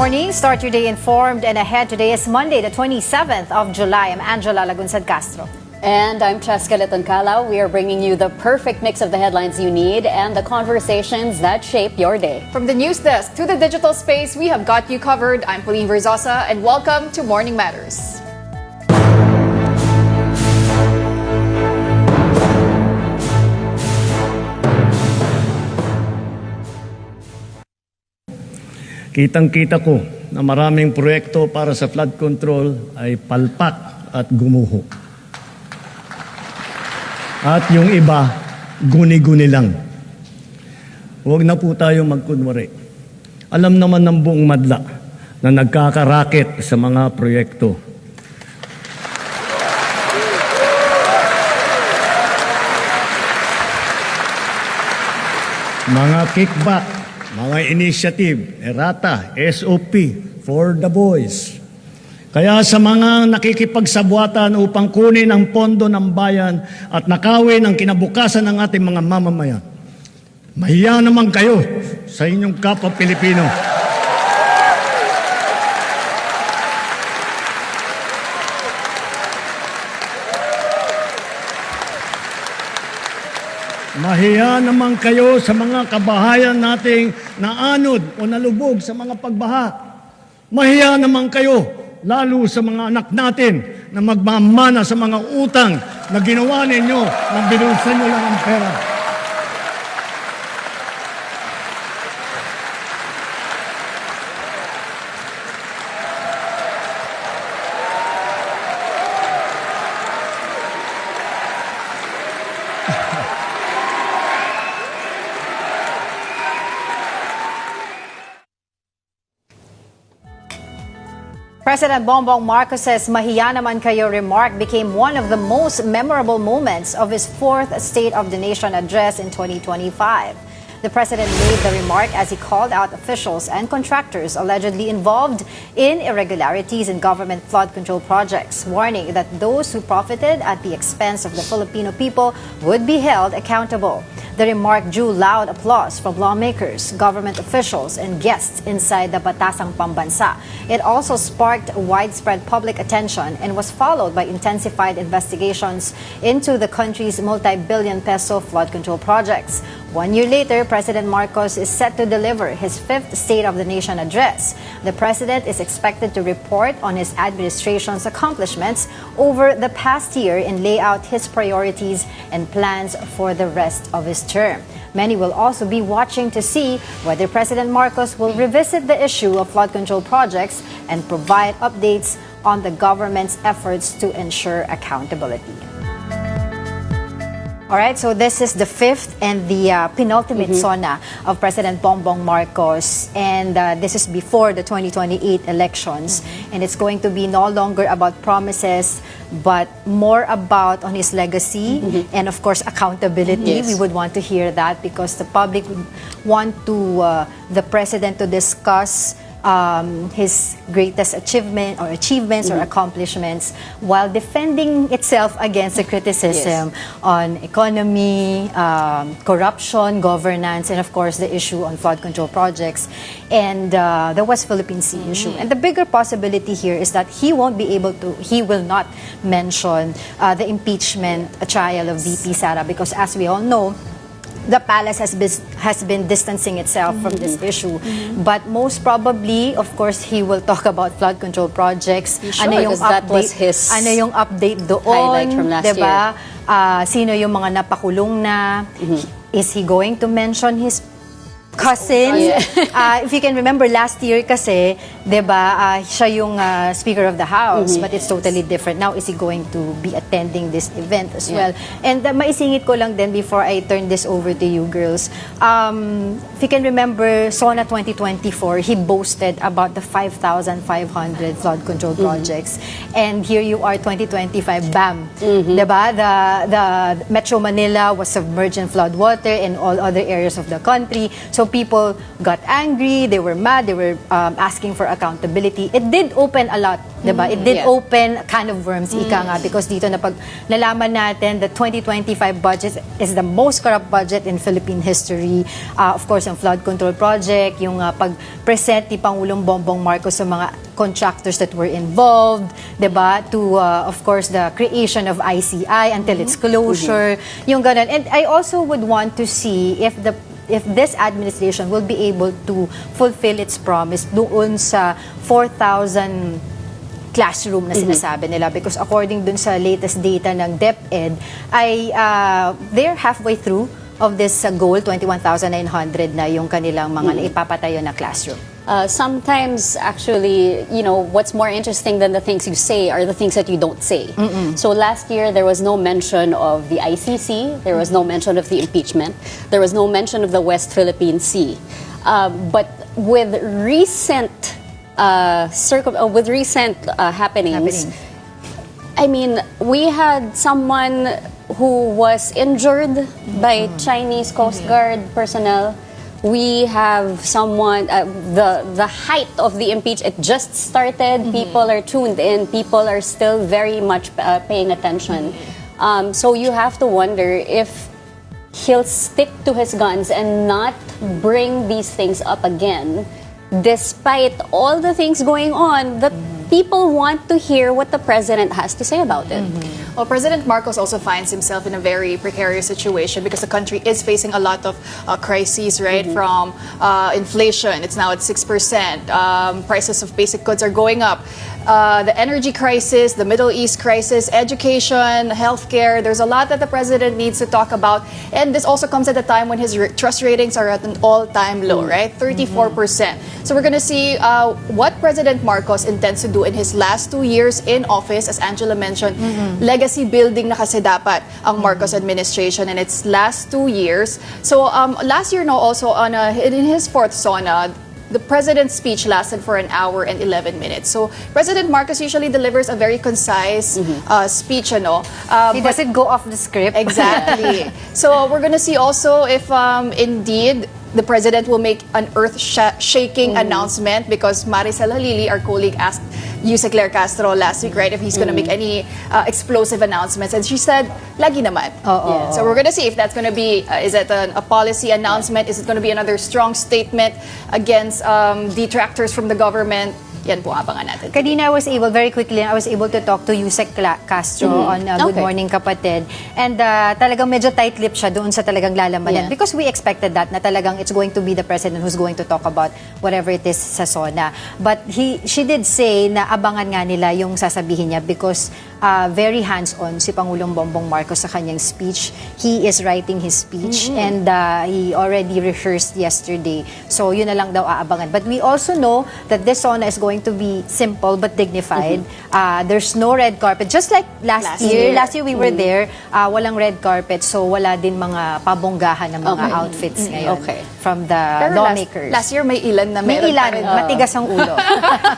morning. Start your day informed and ahead. Today is Monday, the 27th of July. I'm Angela Lagunsad Castro. And I'm Cheska Calao. We are bringing you the perfect mix of the headlines you need and the conversations that shape your day. From the news desk to the digital space, we have got you covered. I'm Pauline Verzosa, and welcome to Morning Matters. Kitang-kita ko na maraming proyekto para sa flood control ay palpak at gumuho. At yung iba, guni-guni lang. Huwag na po tayo magkunwari. Alam naman ng buong madla na nagkakaraket sa mga proyekto. Mga kickback, mga initiative, errata, SOP, for the boys. Kaya sa mga nakikipagsabuatan upang kunin ang pondo ng bayan at nakawin ang kinabukasan ng ating mga mamamayan, mahiya naman kayo sa inyong kapwa Pilipino. Mahiya naman kayo sa mga kabahayan nating naanod o nalubog sa mga pagbaha. Mahiya naman kayo, lalo sa mga anak natin na magmamana sa mga utang na ginawa ninyo na binulsan nyo lang ang pera. President Bongbong Marcos's "Mahiya naman kayo" remark became one of the most memorable moments of his fourth State of the Nation address in 2025. The president made the remark as he called out officials and contractors allegedly involved in irregularities in government flood control projects, warning that those who profited at the expense of the Filipino people would be held accountable. The remark drew loud applause from lawmakers, government officials, and guests inside the Batasang Pambansa. It also sparked widespread public attention and was followed by intensified investigations into the country's multi-billion peso flood control projects. 1 year later, President Marcos is set to deliver his fifth State of the Nation address. The president is expected to report on his administration's accomplishments over the past year and lay out his priorities and plans for the rest of his term. Many will also be watching to see whether President Marcos will revisit the issue of flood control projects and provide updates on the government's efforts to ensure accountability. All right, so this is the fifth and the penultimate SONA of President Bongbong Marcos, and this is before the 2028 elections, and it's going to be no longer about promises, but more about on his legacy and of course accountability. Yes. We would want to hear that because the public would want to the president to discuss his greatest achievements or accomplishments while defending itself against the criticism on economy, corruption, governance, and of course the issue on flood control projects and the West Philippine Sea issue. And the bigger possibility here is that he will not mention the impeachment trial of VP Sara because as we all know, the palace has been distancing itself from this issue. But most probably, of course, he will talk about flood control projects. Sure, because that was his yung update doon, highlight from last diba? Sino yung mga napakulong na? Is he going to mention his cousin? If you can remember last year kasi, diba, siya yung Speaker of the House, but it's totally different. Now, is he going to be attending this event as well? And maisingit ko lang din before I turn this over to you girls. If you can remember, SONA 2024, he boasted about the 5,500 flood control projects. And here you are, 2025, bam! Diba? The Metro Manila was submerged in flood water and all other areas of the country. So So people got angry, they were mad, they were asking for accountability. It did open a lot, diba? It did open a can of worms, ika nga, because dito na pag nalaman natin the 2025 budget is the most corrupt budget in Philippine history. Of course, ang flood control project, yung pag-present ni Pangulong Bongbong Marcos sa mga contractors that were involved, diba? To, of course, the creation of ICI until its closure, yung ganun. And I also would want to see if this administration will be able to fulfill its promise doon sa 4,000 classroom na sinasabi nila, because according dun sa latest data ng DepEd ay they're halfway through of this goal, 21,900 na yung kanilang mga naipapatayo na classroom. Sometimes, actually, what's more interesting than the things you say are the things that you don't say. So last year, there was no mention of the ICC, there was no mention of the impeachment, there was no mention of the West Philippine Sea. But with recent happenings, I mean, we had someone who was injured by Chinese Coast Guard personnel. We have someone, the height of the impeachment, it just started. People are tuned in. People are still very much paying attention. So you have to wonder if he'll stick to his guns and not bring these things up again. Despite all the things going on, the people want to hear what the president has to say about it. Well, President Marcos also finds himself in a very precarious situation because the country is facing a lot of crises, right? From inflation, it's now at 6%. Prices of basic goods are going up. The energy crisis, the Middle East crisis, education, healthcare. There's a lot that the president needs to talk about. And this also comes at a time when his trust ratings are at an all-time low, right? 34%. So we're going to see what President Marcos intends to do in his last 2 years in office. As Angela mentioned, legacy building na kasi dapat ang Marcos administration in its last 2 years. So last year, also in his fourth SONA, the president's speech lasted for 1 hour and 11 minutes. So President Marcos usually delivers a very concise speech, He doesn't go off the script. Exactly. So we're going to see also if indeed the president will make an earth-shaking announcement, because Maricel Halili, our colleague, asked Yuse Claire Castro last week, right, if he's going to make any explosive announcements. And she said, lagi naman. So we're going to see if that's going to be, is it a policy announcement? Is it going to be another strong statement against detractors from the government? Yan po abangan natin. Kanina very quickly, I was able to talk to Yusek Castro on Good Morning Kapatid. And talagang medyo tight-lipped siya doon sa talagang lalamanan. Because we expected that, na talagang it's going to be the president who's going to talk about whatever it is sa SONA. But she did say na abangan nga nila yung sasabihin niya, because very hands-on si Pangulong Bongbong Marcos sa kanyang speech. He is writing his speech and he already rehearsed yesterday. So yun na lang daw aabangan. But we also know that this SONA is going to be simple but dignified. There's no red carpet. Just like last year. Last year we were there, walang red carpet. So wala din mga pabonggahan ng mga outfits ngayon from the lawmakers. Last year may ilan na meron. May ilan, matigas ang ulo.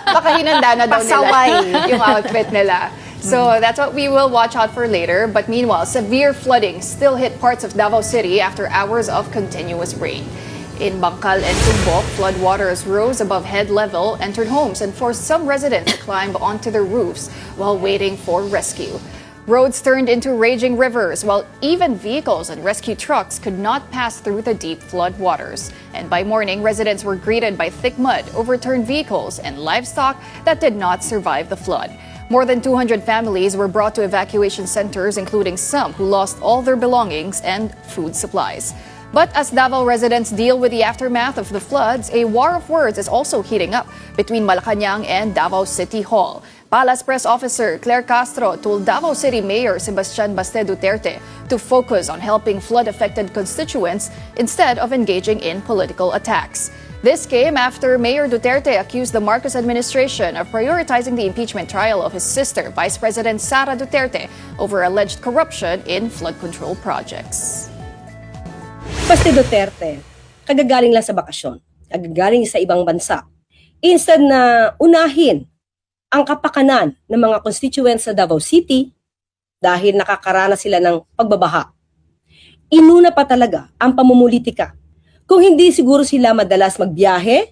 Baka hinanda na daw Pasaway nila yung outfit nila. So that's what we will watch out for later. But meanwhile, severe flooding still hit parts of Davao City after hours of continuous rain. In Bangkal and Tumbok, floodwaters rose above head level, entered homes, and forced some residents to climb onto their roofs while waiting for rescue. Roads turned into raging rivers, while even vehicles and rescue trucks could not pass through the deep floodwaters. And by morning, residents were greeted by thick mud, overturned vehicles, and livestock that did not survive the flood. More than 200 families were brought to evacuation centers, including some who lost all their belongings and food supplies. But as Davao residents deal with the aftermath of the floods, a war of words is also heating up between Malacanang and Davao City Hall. Palace Press Officer Claire Castro told Davao City Mayor Sebastian Baste Duterte to focus on helping flood-affected constituents instead of engaging in political attacks. This came after Mayor Duterte accused the Marcos administration of prioritizing the impeachment trial of his sister, Vice President Sara Duterte, over alleged corruption in flood control projects. Baste Duterte, kagagaling lang sa bakasyon, kagagaling sa ibang bansa. Instead na unahin ang kapakanan ng mga constituents sa Davao City dahil nakakaranas sila ng pagbabaha. Inuna pa talaga ang pamumulitika Kung hindi siguro sila madalas magbiyahe,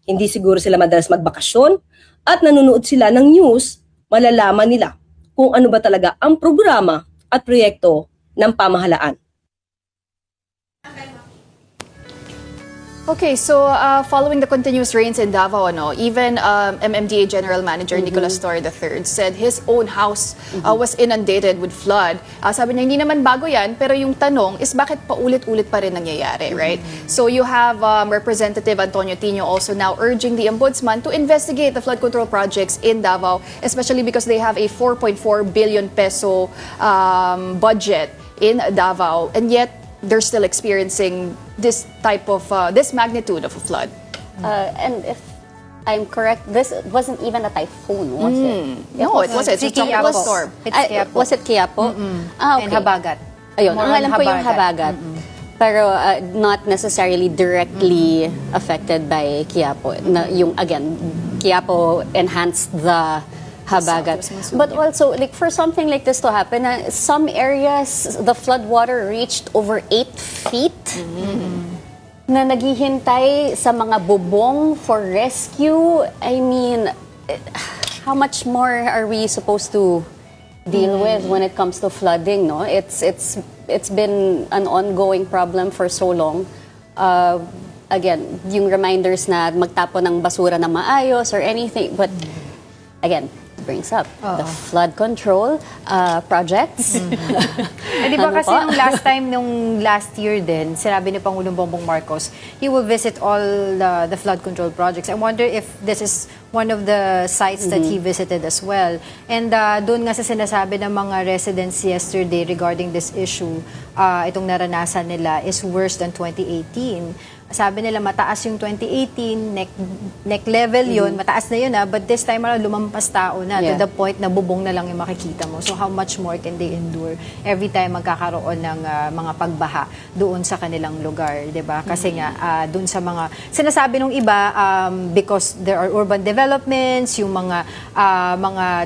hindi siguro sila madalas magbakasyon, at nanonood sila ng news, malalaman nila kung ano ba talaga ang programa at proyekto ng pamahalaan. Okay, so following the continuous rains in Davao, even MMDA General Manager Nicolas Torre III said his own house was inundated with flood. Sabi niya, hindi naman bago yan, pero yung tanong is bakit paulit-ulit pa rin nangyayari, right? So you have Representative Antonio Tino also now urging the Ombudsman to investigate the flood control projects in Davao, especially because they have a 4.4 billion peso budget in Davao, and yet they're still experiencing this type of, this magnitude of a flood. And if I'm correct, this wasn't even a typhoon, was it? No, it wasn't. It's a tropical Quiapo. storm. It's Quiapo. Was it Quiapo? Okay. And Habagat. Ayun, More ang on alam ko yung Habagat. Pero not necessarily directly affected by Quiapo. Yung, again, Quiapo enhanced the Habagat. But also, like for something like this to happen, some areas, the flood water reached over 8 feet na naghihintay sa mga bubong for rescue. I mean, how much more are we supposed to deal with when it comes to flooding, no? It's been an ongoing problem for so long. Again, yung reminders na magtapon ng basura na maayos or anything, but again, brings up the flood control projects. Di ba kasi nung last time, nung last year din, sinabi ni Pangulong Bongbong Marcos, he will visit all the flood control projects. I wonder if this is one of the sites that he visited as well. And doon nga sa sinasabi ng mga residents yesterday regarding this issue, itong naranasan nila is worse than 2018. Sabi nila mataas yung 2018, neck level yun, mataas na yun but this time around lumampas tao na to the point na bubong na lang yung makikita mo. So how much more can they endure every time magkakaroon ng mga pagbaha doon sa kanilang lugar, 'di ba? Kasi nga doon sa mga sinasabi nung iba because there are urban developments, yung mga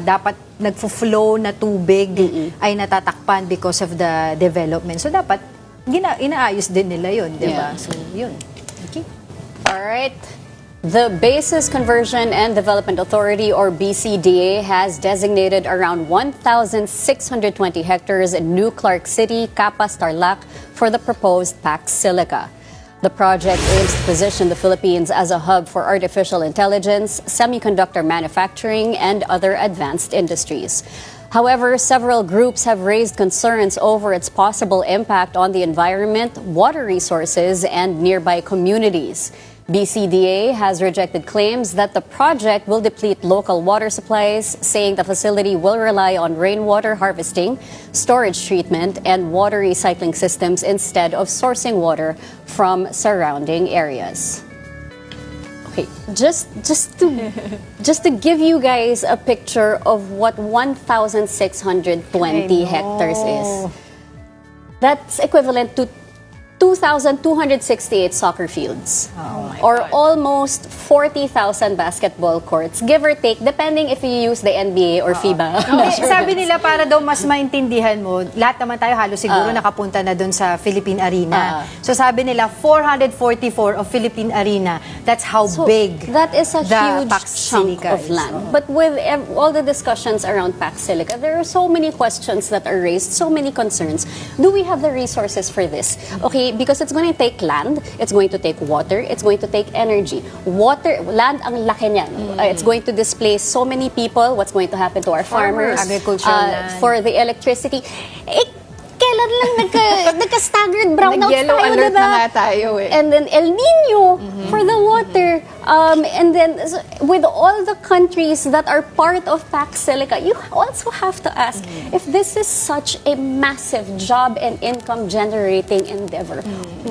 dapat nagfo-flow na tubig ay natatakpan because of the development. So dapat inaayos din nila yun, 'di ba? So yun. Okay. All right. The Bases Conversion and Development Authority, or BCDA, has designated around 1,620 hectares in New Clark City, Capas, Tarlac for the proposed PAC Silica. The project aims to position the Philippines as a hub for artificial intelligence, semiconductor manufacturing, and other advanced industries. However, several groups have raised concerns over its possible impact on the environment, water resources, and nearby communities. BCDA has rejected claims that the project will deplete local water supplies, saying the facility will rely on rainwater harvesting, storage treatment, and water recycling systems instead of sourcing water from surrounding areas. Okay, just to give you guys a picture of what 1,620 hectares is. That's equivalent to 2,268 soccer fields. Or almost 40,000 basketball courts, give or take, depending if you use the NBA or FIBA. Sabi nila para daw mas maintindihan mo, lahat naman tayo halos siguro nakapunta na doon sa Philippine Arena. So sabi nila 444 of Philippine Arena. That's how big that is a huge PAC chunk Silica of is. land. But with all the discussions around PAC Silica, there are so many questions that are raised, so many concerns. Do we have the resources for this? Okay, because it's going to take land, it's going to take water, it's going to take energy. Land, ang laki niyan. It's going to displace so many people. What's going to happen to our farmers? Agricultural land. For the electricity. Kailan lang nagka-staggered brownouts Nag-yellow tayo, alert diba? na nga tayo eh. And then El Nino for the water. And then with all the countries that are part of PAC Silica, you also have to ask if this is such a massive job and income generating endeavor,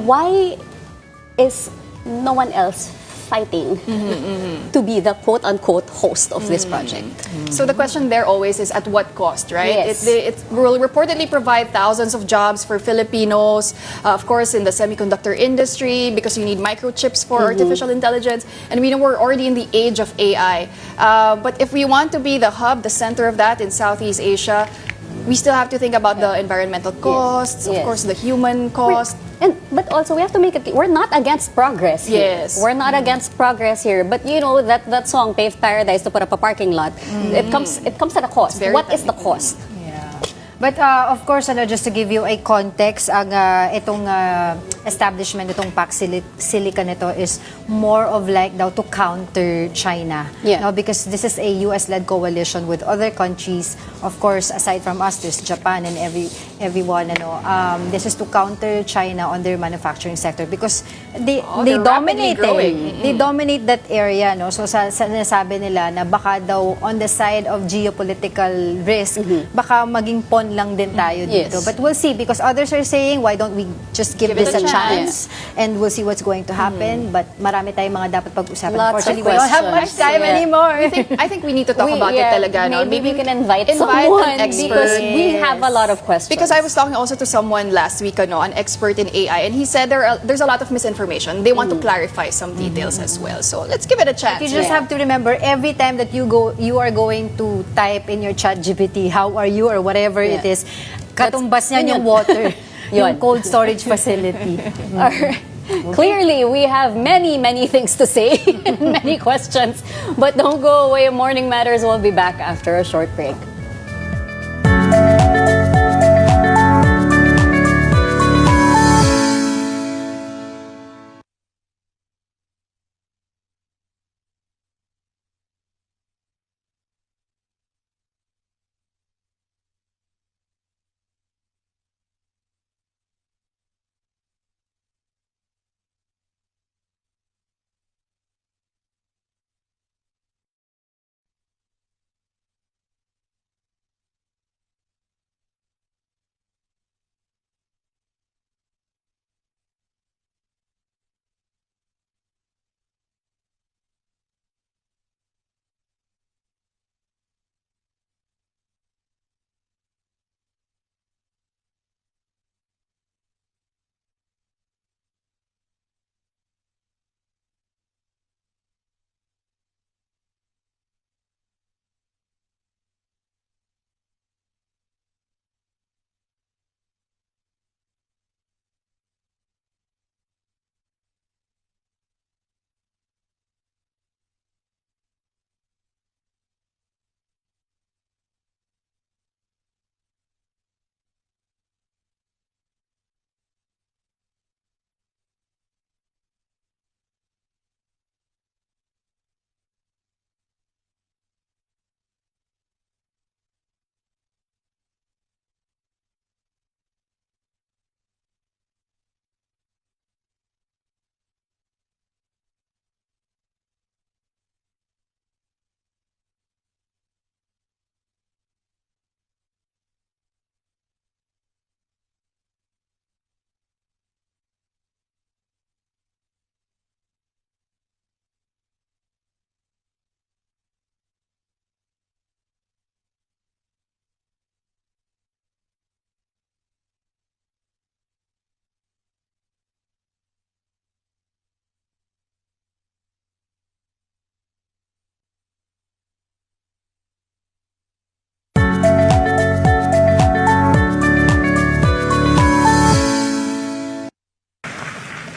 why is no one else fighting to be the quote-unquote host of this project? So the question there always is at what cost, right? Yes. It will reportedly provide thousands of jobs for Filipinos, of course, in the semiconductor industry, because you need microchips for artificial intelligence. And we know we're already in the age of AI. But if we want to be the hub, the center of that in Southeast Asia, we still have to think about the environmental costs, of Yes. course, the human cost. But also we have to make it. We're not against progress here. Yes. We're not against progress here. But you know that song "Paved Paradise" to put up a parking lot. It comes at a cost. very What is the cost? But of course, just to give you a context, ang itong establishment, itong PAC Silica nito is more of like daw to counter China. Yeah. No, because this is a US-led coalition with other countries. Of course, aside from us, there's Japan and everyone. This is to counter China on their manufacturing sector because they they're rapidly dominate. growing. They dominate that area. No? So sa nasabi nila na baka daw on the side of geopolitical risk, baka maging pawn lang din tayo dito. Yes. But we'll see because others are saying, why don't we just give Give it this a a chance and we'll see what's going to happen. But marami tayong mga dapat pag-usapan. Lots of Unfortunately, we don't have much questions. time Yeah. anymore. I think we need to talk about it talaga. No? Maybe we can invite an someone expert. because we have a lot of questions. Because I was talking also to someone last week, an expert in AI, and he said there's a lot of misinformation. They want to clarify some details as well. So let's give it a chance. You just have to remember every time that you are going to type in your chat GPT, how are you or whatever it is, katumbas niyan yung water, yung cold storage facility. Alright. Clearly, we have many, many things to say, many questions. But don't go away. Morning Matters will be back after a short break.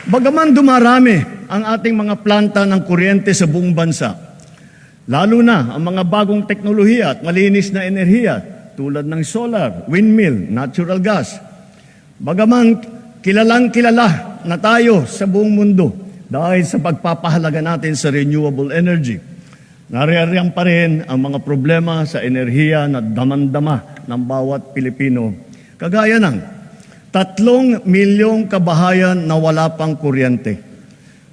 Bagaman dumarami ang ating mga planta ng kuryente sa buong bansa, lalo na ang mga bagong teknolohiya at malinis na enerhiya tulad ng solar, windmill, natural gas. Bagaman kilalang-kilala na tayo sa buong mundo dahil sa pagpapahalaga natin sa renewable energy, naririyan pa rin ang mga problema sa enerhiya na damang-dama ng bawat Pilipino. Kagaya ng 3 milyong kabahayan na wala pang kuryente.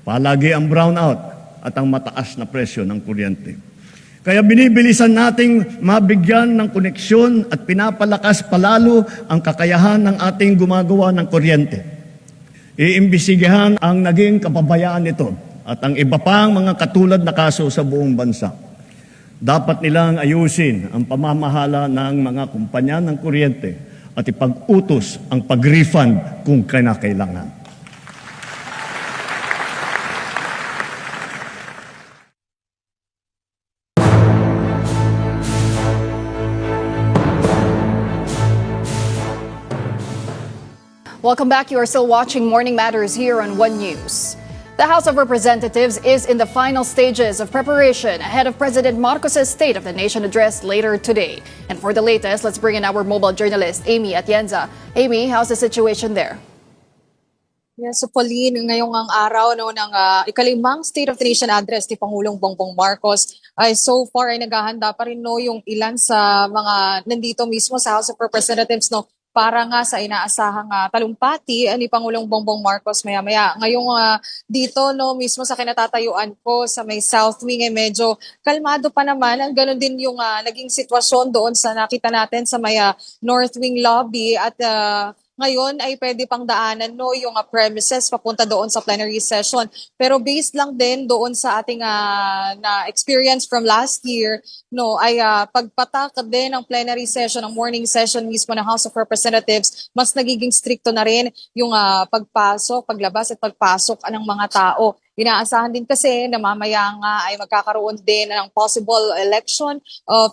Palagi ang brownout at ang mataas na presyo ng kuryente. Kaya binibilisan nating mabigyan ng koneksyon at pinapalakas palalo ang kakayahan ng ating gumagawa ng kuryente. Iimbisigahan ang naging kapabayaan nito at ang iba pang mga katulad na kaso sa buong bansa. Dapat nilang ayusin ang pamamahala ng mga kumpanya ng kuryente at ipag-utos ang pag-refund kung kinakailangan. Welcome back. You are still watching Morning Matters here on One News. The House of Representatives is in the final stages of preparation ahead of President Marcos's State of the Nation address later today. And for the latest, let's bring in our mobile journalist, Amy Atienza. Amy, how's the situation there? Yes, so Pauline, ngayong ang araw ng ikalimang State of the Nation address ni Pangulong Bongbong Marcos ay so far ay naghahanda pa rin yung ilan sa mga nandito mismo sa House of Representatives para nga sa inaasahang talumpati ni Pangulong Bongbong Marcos maya-maya. Ngayong dito mismo sa kinatatayuan ko sa may South Wing ay medyo kalmado pa naman. Ang ganun din yung naging sitwasyon doon sa nakita natin sa may North Wing lobby at ngayon ay pwede pang daanan yung premises papunta doon sa plenary session. Pero based lang din doon sa ating na experience from last year, ay pagpatak din ng plenary session, ng morning session mismo ng House of Representatives, mas nagiging stricto na rin yung pagpasok, paglabas at pagpasok ng mga tao. Inaasahan din kasi na mamaya nga ay magkakaroon din ng possible election of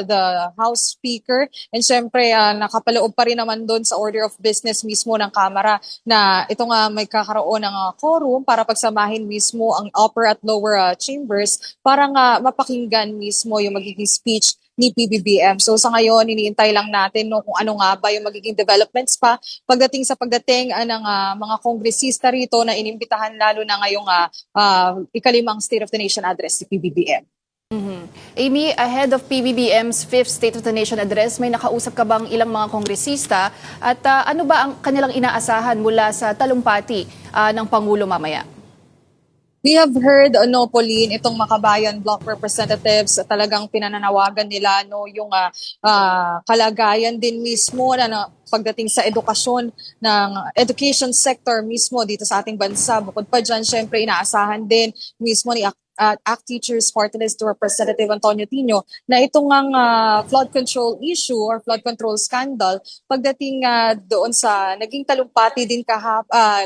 the House Speaker. And syempre, nakapaloob pa rin naman doon sa order of business mismo ng Kamara na ito nga may kakaroon ng quorum para pagsamahin mismo ang upper at lower chambers para nga mapakinggan mismo yung magiging speech ni PBBM. So sa ngayon, iniintay lang natin kung ano nga ba yung magiging developments pa pagdating ng mga kongresista rito na inimbitahan lalo na ngayong ikalimang State of the Nation address si PBBM. Amy, ahead of PBBM's 5th State of the Nation address, may nakausap ka bang ilang mga kongresista at ano ba ang kanilang inaasahan mula sa talumpati ng Pangulo mamaya? We have heard, Pauline, itong Makabayan Block Representatives, talagang pinananawagan nila yung kalagayan din mismo na pagdating sa edukasyon ng education sector mismo dito sa ating bansa. Bukod pa dyan, syempre inaasahan din mismo ni ACT Teachers Party List Representative Antonio Tino na itong flood control issue or flood control scandal pagdating doon sa naging talumpati din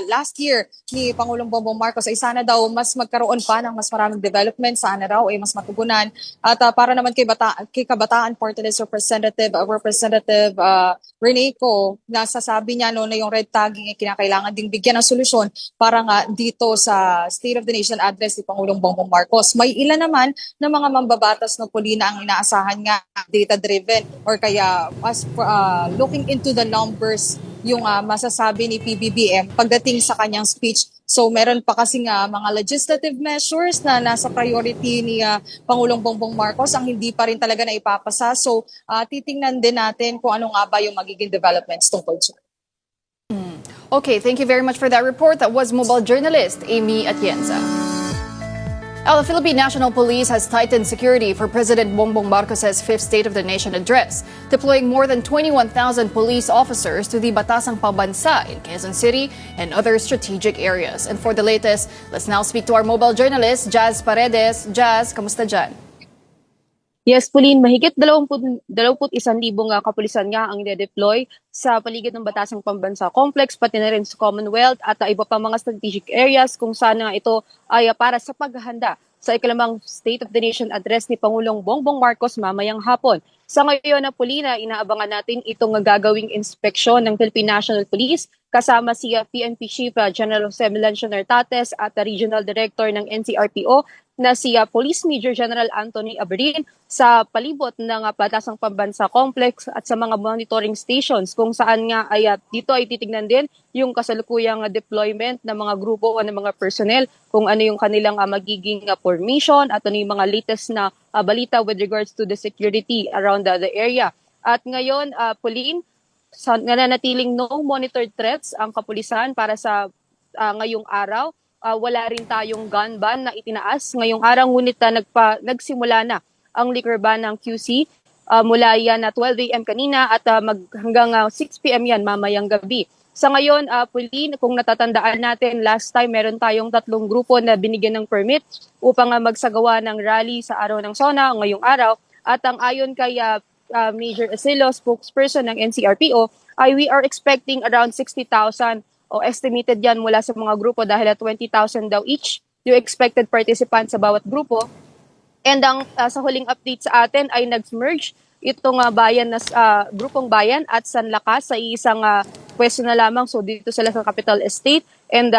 last year ni Pangulong Bongbong Marcos ay sana daw mas magkaroon pa ng mas maraming development, sana raw ay mas matugunan at para naman kay Kabataan Party List Representative Reneco, nasasabi niya na yung red tagging ay kinakailangan ding bigyan ng solusyon para nga dito sa State of the Nation address ni Pangulong Bongbong Marcos. May ilan naman na mga mambabatas Pauline ang inaasahan nga data-driven or kaya looking into the numbers yung masasabi ni PBBM pagdating sa kanyang speech. So meron pa kasi mga legislative measures na nasa priority ni Pangulong Bongbong Marcos ang hindi pa rin talaga na ipapasa. So titingnan din natin kung ano nga ba yung magiging developments tungkol dyan. Okay, thank you very much for that report. That was mobile journalist Amy Atienza. The Philippine National Police has tightened security for President Bongbong Marcos's 5th State of the Nation address, deploying more than 21,000 police officers to the Batasang Pambansa in Quezon City and other strategic areas. And for the latest, let's now speak to our mobile journalist, Jazz Paredes. Jazz, kamusta dyan? Yes, Pauline, mahigit 21,000 kapulisan nga ang i-deploy sa paligid ng Batasang Pambansa Complex, pati na rin sa Commonwealth at iba pa mga strategic areas kung saan ito ay para sa paghahanda sa ikalimang State of the Nation address ni Pangulong Bongbong Marcos mamayang hapon. Sa ngayon na Paulina, inaabangan natin itong gagawing inspeksyon ng Philippine National Police kasama si PNP Chief General Jose Melencio Nartates at Regional Director ng NCRPO na si Police Major General Anthony Aberin sa palibot ng Batasang Pambansa Complex at sa mga monitoring stations kung saan nga ay dito ay titignan din yung kasalukuyang deployment ng mga grupo o ng mga personnel kung ano yung kanilang magiging formation at ano yung mga latest na balita with regards to the security around the area. At ngayon, Pauline, nananatiling no monitored threats ang kapulisan para sa ngayong araw. Wala rin tayong gun ban na itinaas ngayong araw, ngunit nagsimula na ang liquor ban ng QC mula yan na 12 a.m. kanina at hanggang 6 p.m. yan mamayang gabi. Sa ngayon, Pauline, kung natatandaan natin, last time meron tayong 3 grupo na binigyan ng permit upang magsagawa ng rally sa araw ng SONA ngayong araw. At ang ayon kay Major Asilo, spokesperson ng NCRPO, ay we are expecting around 60,000 o estimated yan mula sa mga grupo dahil 20,000 daw each yung expected participants sa bawat grupo. And ang sa huling update sa atin ay nag-merge itong bayan na grupong bayan at Sanlakas sa isang pwesto na lamang. So dito sila sa Capital Estate. And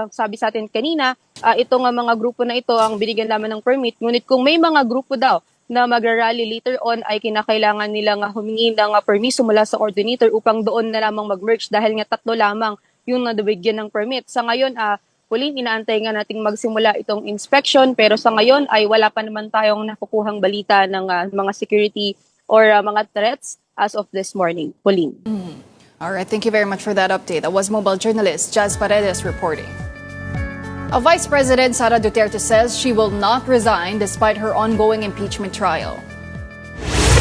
sabi sa atin kanina, itong mga grupo na ito ang binigyan lamang ng permit. Ngunit kung may mga grupo daw na mag-rally later on, ay kinakailangan nilang humingi ng permiso mula sa coordinator upang doon na lamang mag-merge dahil nga 3 lamang yung nabigyan ng permit. Sa ngayon, Pauline, inaantay nga nating magsimula itong inspection, pero sa ngayon ay wala pa naman tayong nakukuhang balita ng mga security or mga threats as of this morning. Pauline. All right, thank you very much for that update. That was mobile journalist Jazz Paredes reporting. A Vice President Sara Duterte says she will not resign despite her ongoing impeachment trial.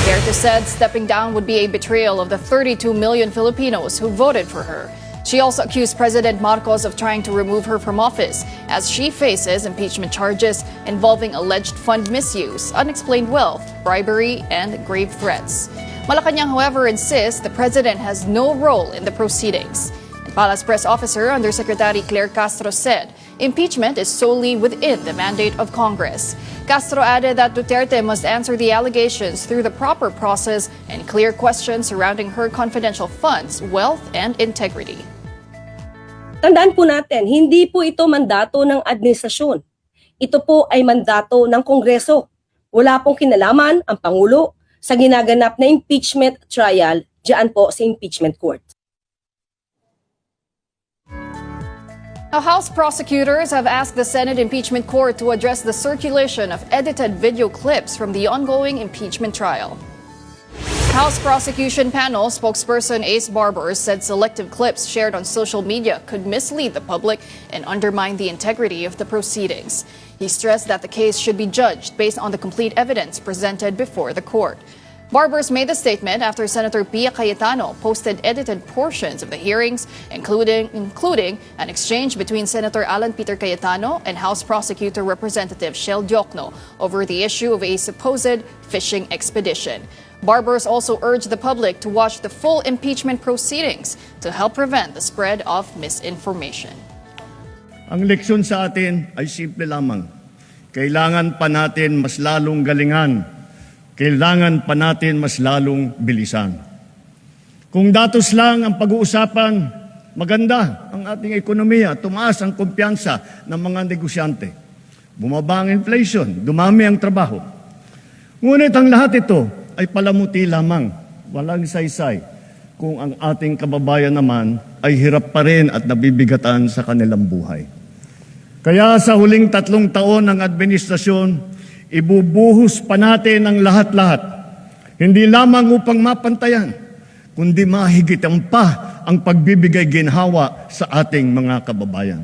Duterte said stepping down would be a betrayal of the 32 million Filipinos who voted for her. She also accused President Marcos of trying to remove her from office as she faces impeachment charges involving alleged fund misuse, unexplained wealth, bribery, and grave threats. Malacanang, however, insists the president has no role in the proceedings. And Palace Press Officer Undersecretary Claire Castro said impeachment is solely within the mandate of Congress. Castro added that Duterte must answer the allegations through the proper process and clear questions surrounding her confidential funds, wealth, and integrity. Tandaan po natin, hindi po ito mandato ng administrasyon. Ito po ay mandato ng Kongreso. Wala pong kinalaman ang Pangulo sa ginaganap na impeachment trial diyan po sa impeachment court. Now, House prosecutors have asked the Senate impeachment court to address the circulation of edited video clips from the ongoing impeachment trial. House prosecution panel spokesperson Ace Barber said selective clips shared on social media could mislead the public and undermine the integrity of the proceedings. He stressed that the case should be judged based on the complete evidence presented before the court. Barbers made the statement after Senator Pia Cayetano posted edited portions of the hearings, including an exchange between Senator Alan Peter Cayetano and House Prosecutor Representative Shel Diokno over the issue of a supposed fishing expedition. Barbers also urged the public to watch the full impeachment proceedings to help prevent the spread of misinformation. Ang leksyon sa atin ay simple lamang. Kailangan pa natin mas lalong galingan. Kailangan pa natin mas lalong bilisan. Kung datos lang ang pag-uusapan, maganda ang ating ekonomiya, tumaas ang kumpiyansa ng mga negosyante. Bumaba ang inflation, dumami ang trabaho. Ngunit ang lahat ito ay palamuti lamang, walang saysay, kung ang ating kababayan naman ay hirap pa rin at nabibigatan sa kanilang buhay. Kaya sa huling 3 taon ng administrasyon, ibubuhos pa natin ang lahat-lahat, hindi lamang upang mapantayan, kundi mahigitan pa ang pagbibigay ginhawa sa ating mga kababayan.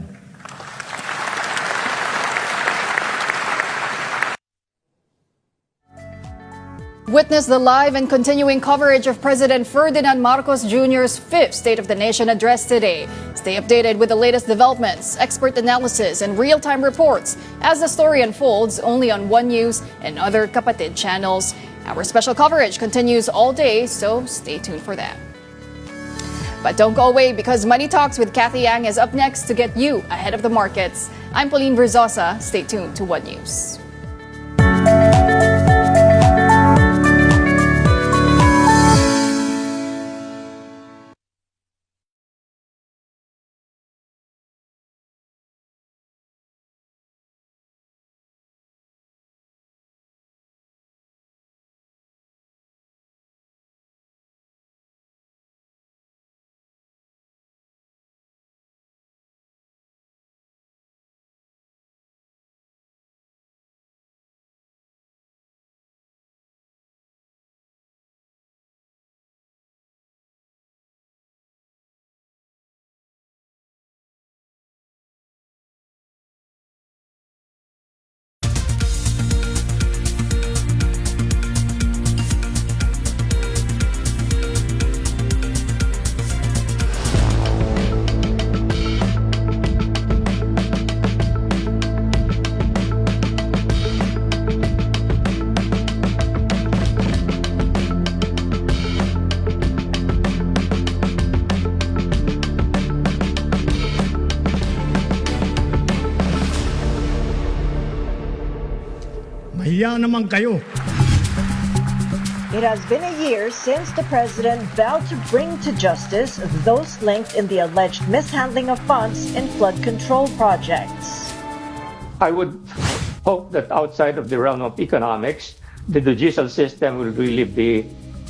Witness the live and continuing coverage of President Ferdinand Marcos Jr.'s 5th State of the Nation address today. Stay updated with the latest developments, expert analysis, and real-time reports as the story unfolds only on One News and other Kapatid channels. Our special coverage continues all day, so stay tuned for that. But don't go away because Money Talks with Kathy Yang is up next to get you ahead of the markets. I'm Pauline Verzosa. Stay tuned to One News. Mahiya naman kayo. It has been a year since the president vowed to bring to justice those linked in the alleged mishandling of funds in flood control projects. I would hope that outside of the realm of economics, the judicial system will really be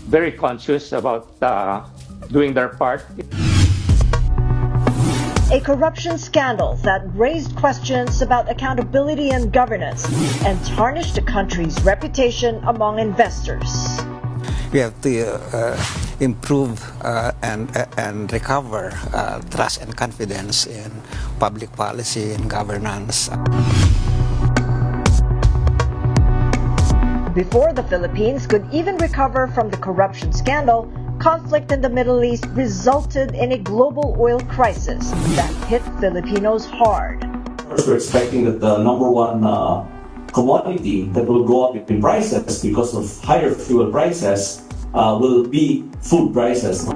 very conscious about doing their part. A corruption scandal that raised questions about accountability and governance and tarnished the country's reputation among investors. We have to improve and recover trust and confidence in public policy and governance. Before the Philippines could even recover from the corruption scandal, conflict in the Middle East resulted in a global oil crisis that hit Filipinos hard. We're expecting that the number one commodity that will go up in prices because of higher fuel prices will be food prices.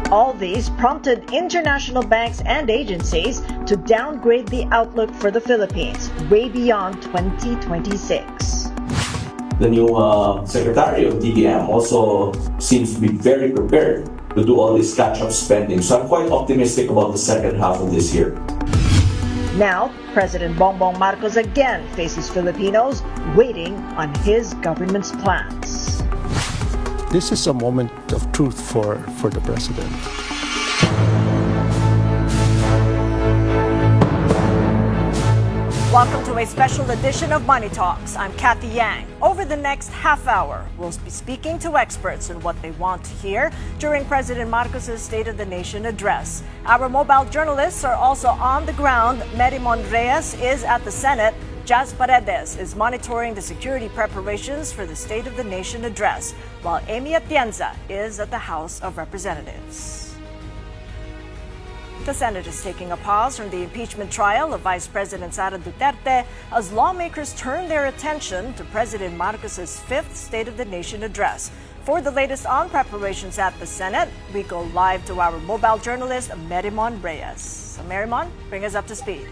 All these prompted international banks and agencies to downgrade the outlook for the Philippines way beyond 2026. The new Secretary of DBM also seems to be very prepared to do all this catch-up spending. So I'm quite optimistic about the second half of this year. Now, President Bongbong Marcos again faces Filipinos waiting on his government's plans. This is a moment of truth for the president. Welcome to a special edition of Money Talks. I'm Kathy Yang. Over the next half hour, we'll be speaking to experts on what they want to hear during President Marcos's State of the Nation address. Our mobile journalists are also on the ground. Merimon Reyes is at the Senate. Jazz Paredes is monitoring the security preparations for the State of the Nation address, while Amy Atienza is at the House of Representatives. The Senate is taking a pause from the impeachment trial of Vice President Sara Duterte as lawmakers turn their attention to President Marcos's fifth State of the Nation address. For the latest on preparations at the Senate, we go live to our mobile journalist, Merimon Reyes. So Merimon, bring us up to speed.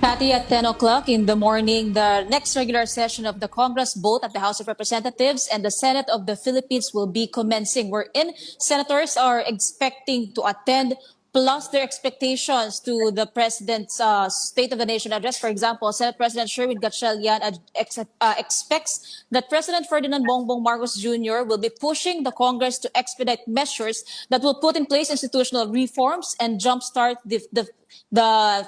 Patty, at 10 o'clock in the morning, the next regular session of the Congress, both at the House of Representatives and the Senate of the Philippines, will be commencing, wherein senators are expecting to attend, plus their expectations to the President's State of the Nation address. For example, Senate President Sherwin Gatchalian expects that President Ferdinand Bongbong Marcos Jr. will be pushing the Congress to expedite measures that will put in place institutional reforms and jumpstart the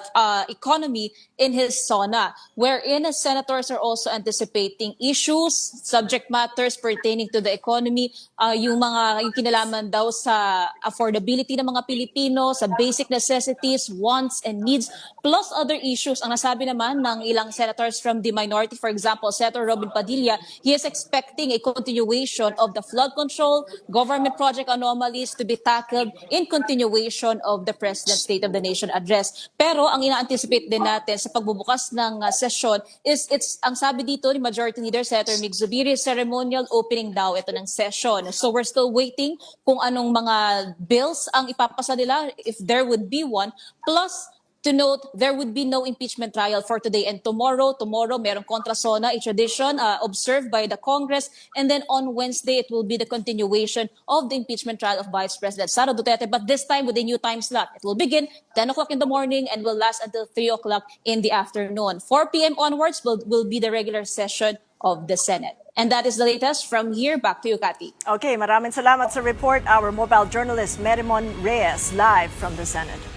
economy in his zona, wherein senators are also anticipating issues, subject matters pertaining to the economy, yung kinalaman daw sa affordability ng mga Pilipino, sa basic necessities, wants, and needs, plus other issues. Ang nasabi naman ng ilang senators from the minority, for example, Senator Robin Padilla, he is expecting a continuation of the flood control, government project anomalies to be tackled in continuation of the President's State of the Nation address. Pero ang ina-anticipate din natin sa pagbubukas ng sesyon is ang sabi dito ni Majority Leader Senator Mig Zubiri, ceremonial opening daw ito ng session. So we're still waiting kung anong mga bills ang ipapasa nila, if there would be one. Plus, to note, there would be no impeachment trial for today and tomorrow. Tomorrow, merong kontrasona, a tradition observed by the Congress. And then on Wednesday, it will be the continuation of the impeachment trial of Vice President Sara Duterte, but this time with a new time slot. It will begin 10 o'clock in the morning and will last until 3 o'clock in the afternoon. 4 p.m. onwards will be the regular session of the Senate. And that is the latest. From here, back to you, Kathy. Okay, maraming salamat sa report. Our mobile journalist, Merimon Reyes, live from the Senate.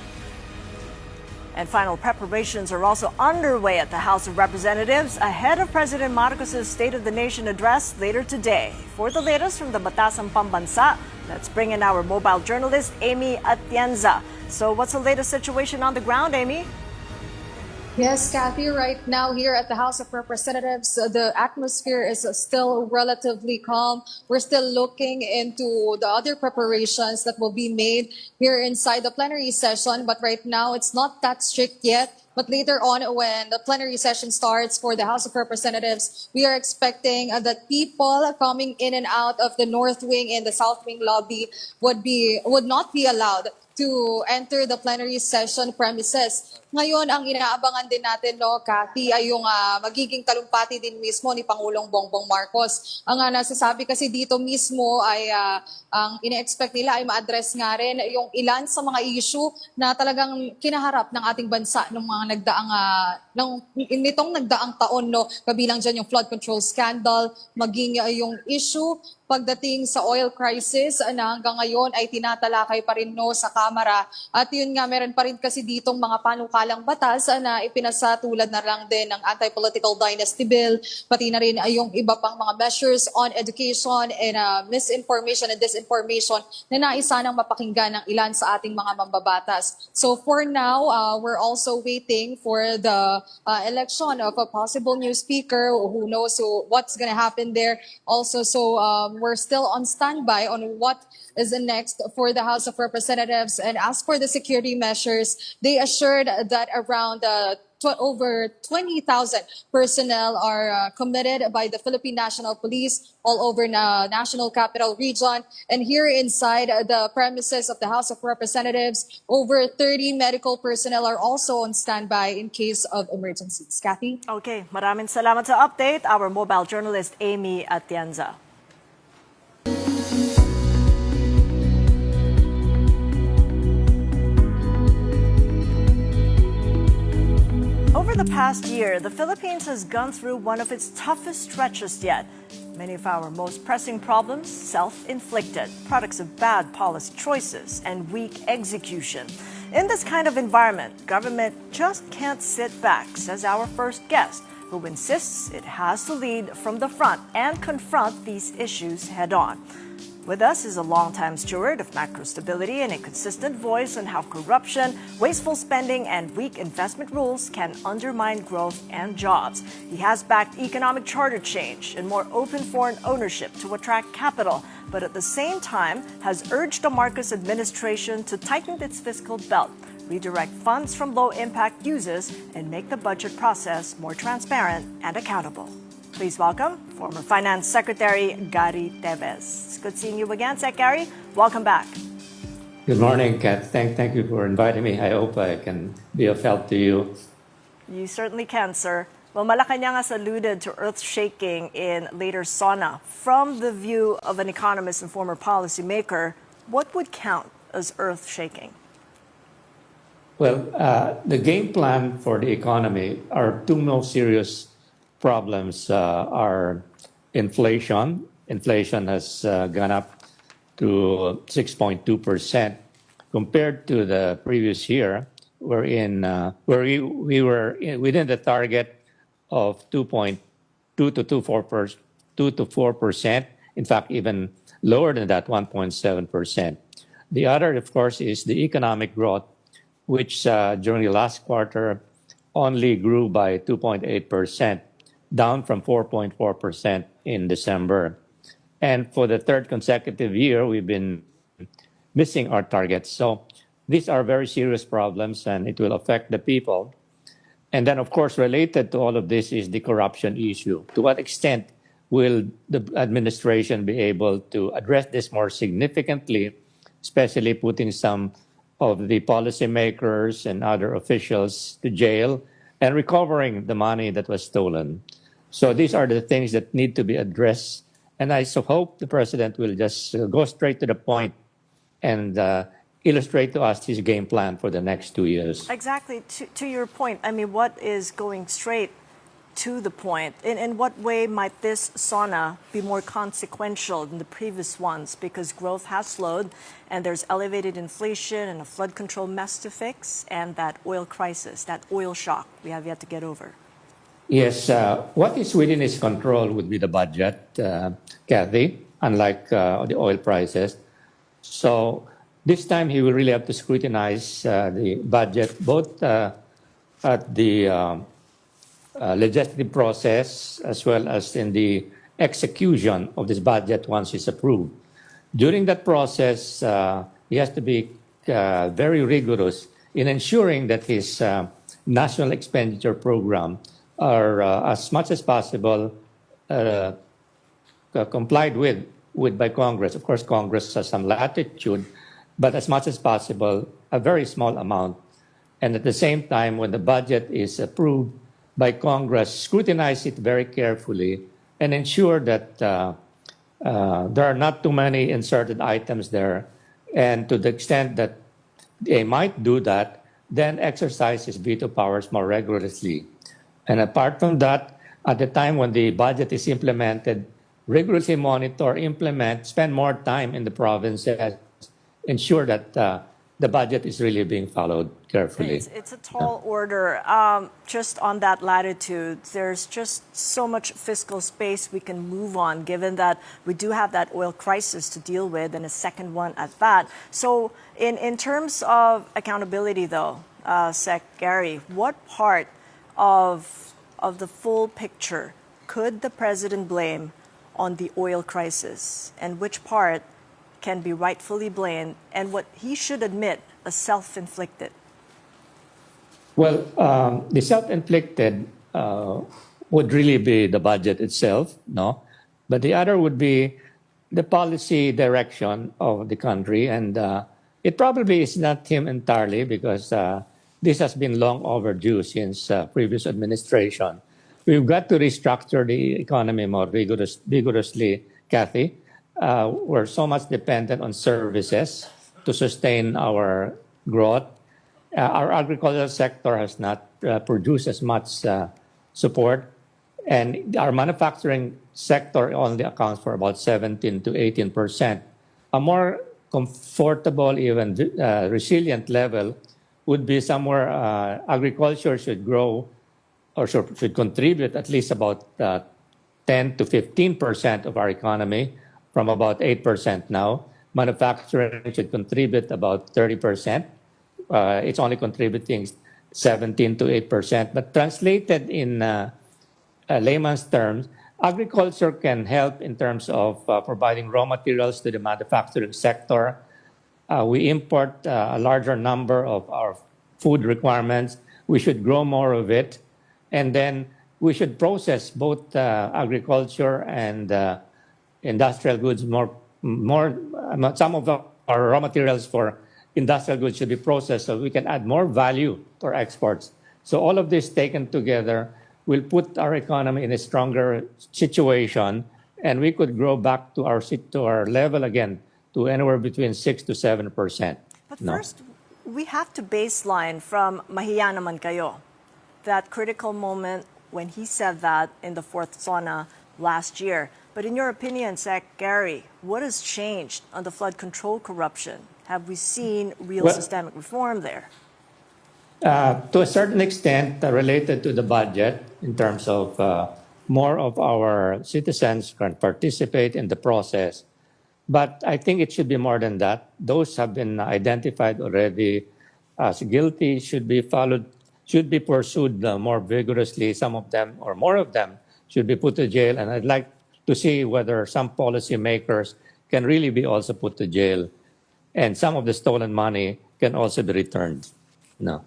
And final preparations are also underway at the House of Representatives ahead of President Marcos's State of the Nation address later today. For the latest from the Batasang Pambansa, let's bring in our mobile journalist, Amy Atienza. So what's the latest situation on the ground, Amy? Yes, Kathy, right now here at the House of Representatives, the atmosphere is still relatively calm. We're still looking into the other preparations that will be made here inside the plenary session. But right now, it's not that strict yet. But later on, when the plenary session starts for the House of Representatives, we are expecting that people coming in and out of the North Wing and the South Wing lobby would not be allowed to enter the plenary session premises. Ngayon, ang inaabangan din natin, no, Cathy, ay yung magiging talumpati din mismo ni Pangulong Bongbong Marcos. Ang nasasabi kasi dito mismo ay ang ine-expect nila ay ma-address nga rin yung ilan sa mga issue na talagang kinaharap ng ating bansa ng mga nitong nagdaang taon, no, kabilang dyan yung flood control scandal, maging yung issue pagdating sa oil crisis na hanggang ngayon ay tinatalakay pa rin, no, sa Kamara. At yun nga, meron pa rin kasi ditong mga panukalang batas na ipinasa tulad na lang din ng Anti-Political Dynasty Bill, pati na rin ay yung iba pang mga measures on education and misinformation and disinformation na naisa nang mapakinggan ng ilan sa ating mga mambabatas. So for now, we're also waiting for the election of a possible new speaker. Who knows what's going to happen there also. So we're still on standby on what is the next for the House of Representatives. And as for the security measures, they assured that around over 20,000 personnel are committed by the Philippine National Police all over the National Capital Region. And here inside the premises of the House of Representatives, over 30 medical personnel are also on standby in case of emergencies. Kathy? Okay, maraming salamat sa update. Our mobile journalist, Amy Atienza. Over the past year, the Philippines has gone through one of its toughest stretches yet. Many of our most pressing problems, self-inflicted, products of bad policy choices and weak execution. In this kind of environment, government just can't sit back, says our first guest, who insists it has to lead from the front and confront these issues head-on. With us is a longtime steward of macro stability and a consistent voice on how corruption, wasteful spending, and weak investment rules can undermine growth and jobs. He has backed economic charter change and more open foreign ownership to attract capital, but at the same time has urged the Marcos administration to tighten its fiscal belt, redirect funds from low-impact uses, and make the budget process more transparent and accountable. Please welcome former Finance Secretary Gary Teves. It's good seeing you again, Sec Gary. Welcome back. Good morning, Kat. Thank you for inviting me. I hope I can be of help to you. You certainly can, sir. Well, Malacanang has alluded to earth-shaking in later SONA. From the view of an economist and former policymaker, what would count as earth-shaking? Well, the game plan for the economy, our two most serious problems are inflation. Inflation has gone up to 6.2% compared to the previous year, where we were within the target of 2.2 to 4%. In fact, even lower than that, 1.7%. The other, of course, is the economic growth, which during the last quarter only grew by 2.8%. Down from 4.4% in December. And for the third consecutive year, we've been missing our targets. So these are very serious problems and it will affect the people. And then, of course, related to all of this is the corruption issue. To what extent will the administration be able to address this more significantly, especially putting some of the policymakers and other officials to jail and recovering the money that was stolen? So these are the things that need to be addressed. And I so hope the president will just go straight to the point and illustrate to us his game plan for the next 2 years. Exactly. To your point, I mean, what is going straight to the point? In what way might this SONA be more consequential than the previous ones? Because growth has slowed and there's elevated inflation and a flood control mess to fix and that oil crisis, that oil shock we have yet to get over. Yes, what is within his control would be the budget, Kathy, unlike the oil prices. So this time he will really have to scrutinize the budget, both at the legislative process as well as in the execution of this budget once it's approved. During that process, he has to be very rigorous in ensuring that his national expenditure program are as much as possible complied with by Congress. Of course, Congress has some latitude, but as much as possible, a very small amount And at the same time, when the budget is approved by Congress, scrutinize it very carefully and ensure that there are not too many inserted items there. And to the extent that they might do that, then exercise his veto powers more rigorously. And apart from that, at the time when the budget is implemented, rigorously monitor, implement, spend more time in the provinces, ensure that the budget is really being followed carefully. It's a tall order. Just on that latitude, there's just so much fiscal space we can move on, given that we do have that oil crisis to deal with and a second one at that. So in terms of accountability, though, Sec Gary, what part of the full picture could the president blame on the oil crisis, and which part can be rightfully blamed, and what he should admit as self-inflicted? Well, the self-inflicted would really be the budget itself, no? But the other would be the policy direction of the country, and it probably is not him entirely because this has been long overdue since previous administration. We've got to restructure the economy more vigorously, Kathy. We're so much dependent on services to sustain our growth. Our agricultural sector has not produced as much support, and our manufacturing sector only accounts for about 17 to 18%. A more comfortable, even resilient level would be somewhere agriculture should grow or should contribute at least about 10 to 15% of our economy from about 8% now. Manufacturing should contribute about 30%. It's only contributing 17 to 8%. But translated in layman's terms, agriculture can help in terms of providing raw materials to the manufacturing sector. We import a larger number of our food requirements. We should grow more of it. And then we should process both agriculture and industrial goods more. Some of our raw materials for industrial goods should be processed so we can add more value to our exports. So all of this taken together will put our economy in a stronger situation, and we could grow back to our level again to anywhere between 6 to 7%. But first, we have to baseline from Mahiya naman kayo, that critical moment when he said that in the fourth zona last year. But in your opinion, Sec Gary, what has changed on the flood control corruption? Have we seen real systemic reform there? To a certain extent, related to the budget, in terms of more of our citizens can participate in the process. But I think it should be more than that. Those have been identified already as guilty, should be followed, should be pursued more vigorously. Some of them, or more of them, should be put to jail. And I'd like to see whether some policymakers can really be also put to jail. And some of the stolen money can also be returned. No.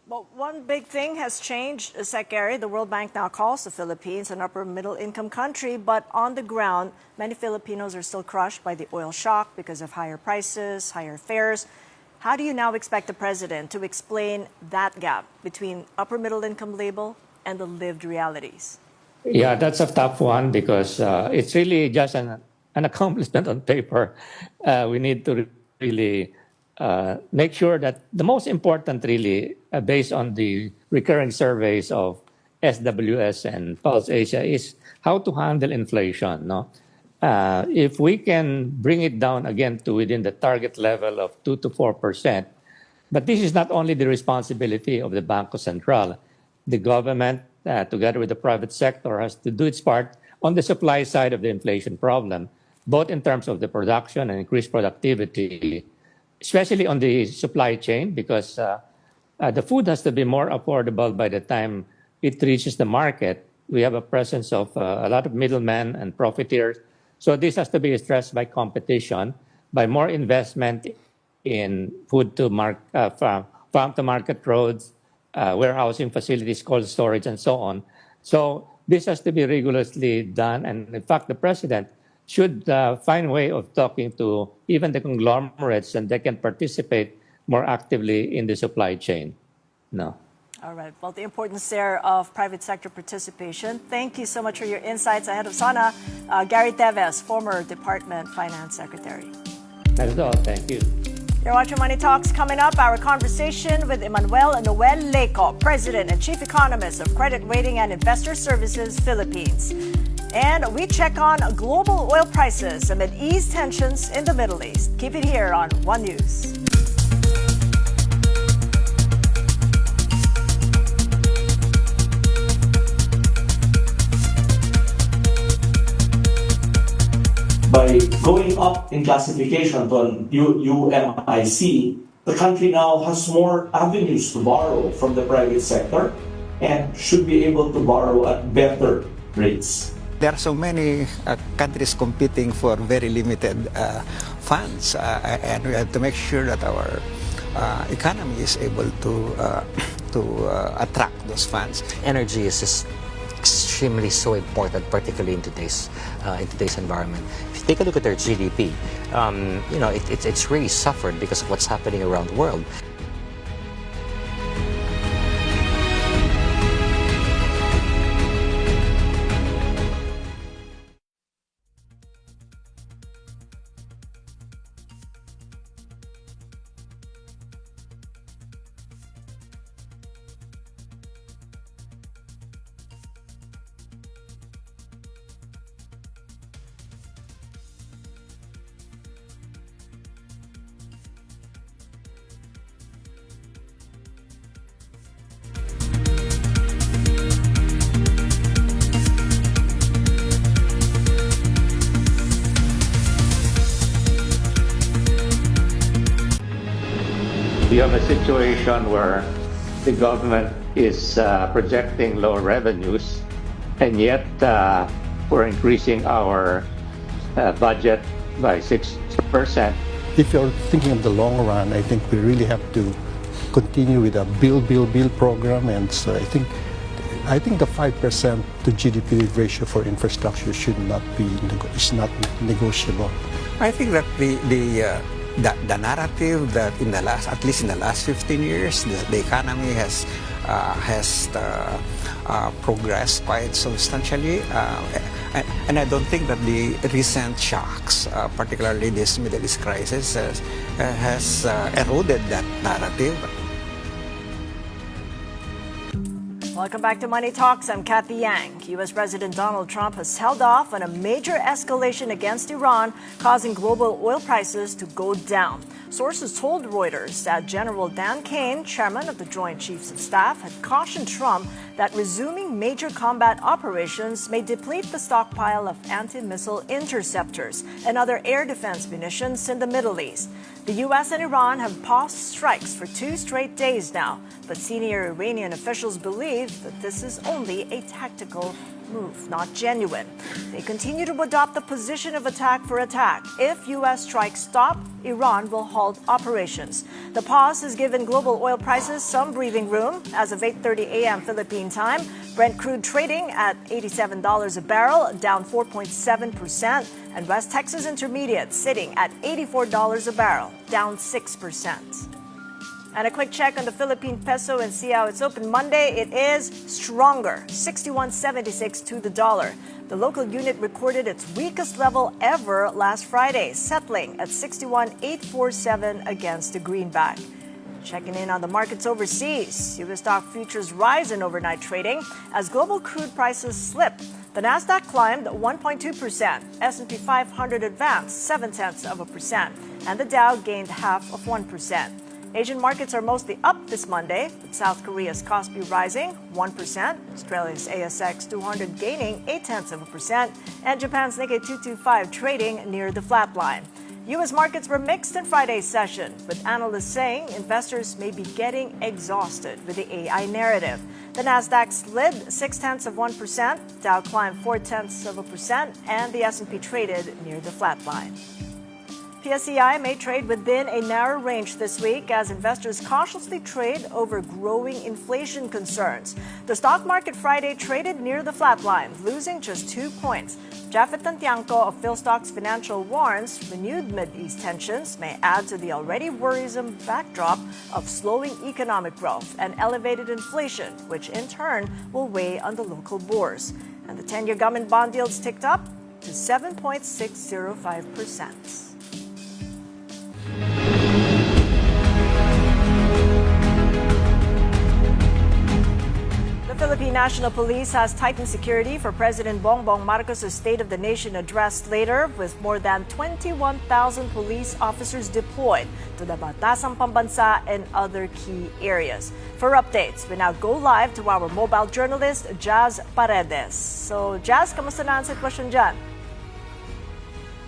Well, one big thing has changed, Sec Gary. The World Bank now calls the Philippines an upper middle income country, but on the ground, many Filipinos are still crushed by the oil shock because of higher prices, higher fares. How do you now expect the president to explain that gap between upper middle income label and the lived realities? Yeah, that's a tough one because it's really just an accomplishment on paper. We need to really make sure that the most important really, based on the recurring surveys of SWS and Pulse Asia, is how to handle inflation. No? If we can bring it down again to within the target level of 2 to 4%, but this is not only the responsibility of the Bangko Sentral. The government, together with the private sector, has to do its part on the supply side of the inflation problem, both in terms of the production and increased productivity, especially on the supply chain, because the food has to be more affordable by the time it reaches the market. We have a presence of a lot of middlemen and profiteers. So this has to be stressed by competition, by more investment in food to farm to market roads, warehousing facilities, cold storage, and so on. So this has to be rigorously done. And in fact, the president should find a way of talking to even the conglomerates, and they can participate more actively in the supply chain. No. All right. Well, the importance there of private sector participation. Thank you so much for your insights ahead of Sana. Gary Teves, former Department Finance Secretary. That is all. Thank you. You're watching Money Talks. Coming up, our conversation with Emmanuel Noel Leco, President and Chief Economist of Credit Rating and Investor Services Philippines. And we check on global oil prices amid eased tensions in the Middle East. Keep it here on One News. By going up in classification to UMIC, the country now has more avenues to borrow from the private sector and should be able to borrow at better rates. There are so many countries competing for very limited funds, and we have to make sure that our economy is able to attract those funds. Energy is just extremely so important, particularly in today's environment. If you take a look at our GDP, it's really suffered because of what's happening around the world. You have a situation where the government is projecting low revenues, and yet we're increasing our budget by 6%. If you're thinking of the long run, I think we really have to continue with a build program, and so I think the 5% to GDP ratio for infrastructure should not be negotiable. I think that the narrative that at least in the last 15 years, the economy has progressed quite substantially, and I don't think that the recent shocks, particularly this Middle East crisis, has eroded that narrative. Welcome back to Money Talks. I'm Kathy Yang. U.S. President Donald Trump has held off on a major escalation against Iran, causing global oil prices to go down. Sources told Reuters that General Dan Kane, chairman of the Joint Chiefs of Staff, had cautioned Trump that resuming major combat operations may deplete the stockpile of anti-missile interceptors and other air defense munitions in the Middle East. The U.S. and Iran have paused strikes for 2 straight days now, but senior Iranian officials believe that this is only a tactical move, not genuine. They continue to adopt the position of attack for attack. If U.S. strikes stop, Iran will halt operations. The pause has given global oil prices some breathing room. As of 8:30 a.m. Philippine time, Brent crude trading at $87 a barrel, down 4.7%, and West Texas Intermediate sitting at $84 a barrel, down 6%. And a quick check on the Philippine peso and see how it's open Monday. It is stronger, 61.76 to the dollar. The local unit recorded its weakest level ever last Friday, settling at 61.847 against the greenback. Checking in on the markets overseas, U.S. stock futures rise in overnight trading as global crude prices slip. The Nasdaq climbed 1.2%, S&P 500 advanced 0.7%, and the Dow gained 0.5%. Asian markets are mostly up this Monday, with South Korea's Kospi rising 1%, Australia's ASX 200 gaining 0.8%, and Japan's Nikkei 225 trading near the flat line. U.S. markets were mixed in Friday's session, with analysts saying investors may be getting exhausted with the AI narrative. The Nasdaq slid 0.6%, Dow climbed 0.4%, and the S&P traded near the flat line. PSEI may trade within a narrow range this week as investors cautiously trade over growing inflation concerns. The stock market Friday traded near the flat line, losing just 2 points. Japheth Tantiangco of Philstocks Financial warns renewed Mideast tensions may add to the already worrisome backdrop of slowing economic growth and elevated inflation, which in turn will weigh on the local bourse. And the 10-year government bond yields ticked up to 7.605%. The Philippine National Police has tightened security for President Bongbong Marcos' State of the Nation address later, with more than 21,000 police officers deployed to the Batasang Pambansa and other key areas. For updates, we now go live to our mobile journalist, Jazz Paredes. So, Jazz, kamusta na ang sitwasyon dyan?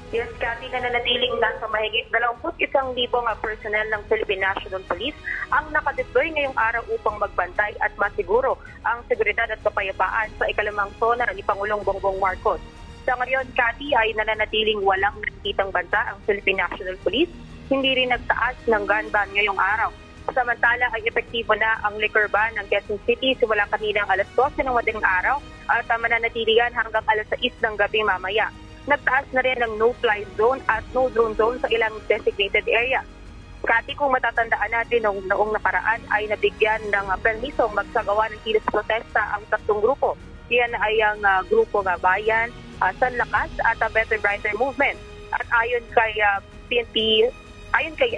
Yes, Kathy, na nanatiling nasa mahigit 21,000 personnel ng Philippine National Police ang nakadeploy ngayong araw upang magbantay at masiguro ang seguridad at kapayapaan sa ikalimang zona ni Pangulong Bongbong Marcos. Sa ngayon, Kathy, ay nananatiling walang nakikitang banta ang Philippine National Police. Hindi rin nagtaas ng gun ban ngayong araw. Samantala ay epektibo na ang liquor ban ng Quezon City simula kaninang alas 12 ng madaling araw at mananatiligan hanggang alas 6 ng gabi mamaya. Nagtaas na rin ang no-fly zone at no-drone zone sa ilang designated area. Kati, kung matatandaan natin, noong nakaraan ay nabigyan ng permisong magsagawa ng kilos protesta ang tatlong grupo. Yan ay ang grupo ng Bayan, Sanlakas at Better Brighter Movement. At ayon kay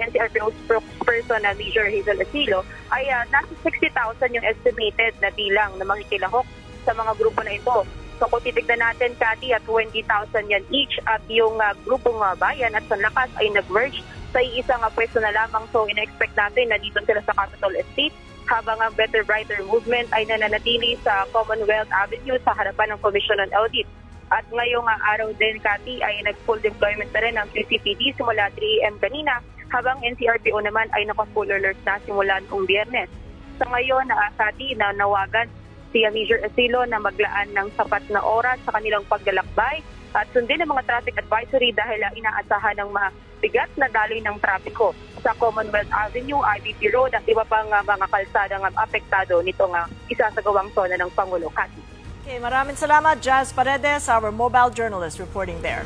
NCRPO spokesperson na Major Hazel Asilo, ay nasa 60,000 yung estimated na bilang na makikilahok sa mga grupo na ito. So kung titignan natin, Kati, at 20,000 yan each at yung grupong Bayan at Sanlakas ay nag-merge sa isang pwesto na lamang. So ina-expect natin na dito sila sa Capital Estate habang ang Better Brighter Movement ay nananatili sa Commonwealth Avenue sa harapan ng Commission on Audit. At ngayong araw din, Kati, ay nag-full deployment na rin ng QCPD simula 3 a.m. kanina habang NCRPO naman ay naka-full alert na simula noong Biyernes. Sa ngayon, Kati, na nawagan si Major Asilo na maglaan ng sapat na oras sa kanilang paglalakbay at sundin ang mga traffic advisory dahil inaasahan ng mabigat na daloy ng trapiko sa Commonwealth Avenue, IBP Road at iba pang mga kalsadang apektado nitong isasagawang zona ng Pangulo. Kati. Okay, maraming salamat, Jazz Paredes, our mobile journalist reporting there.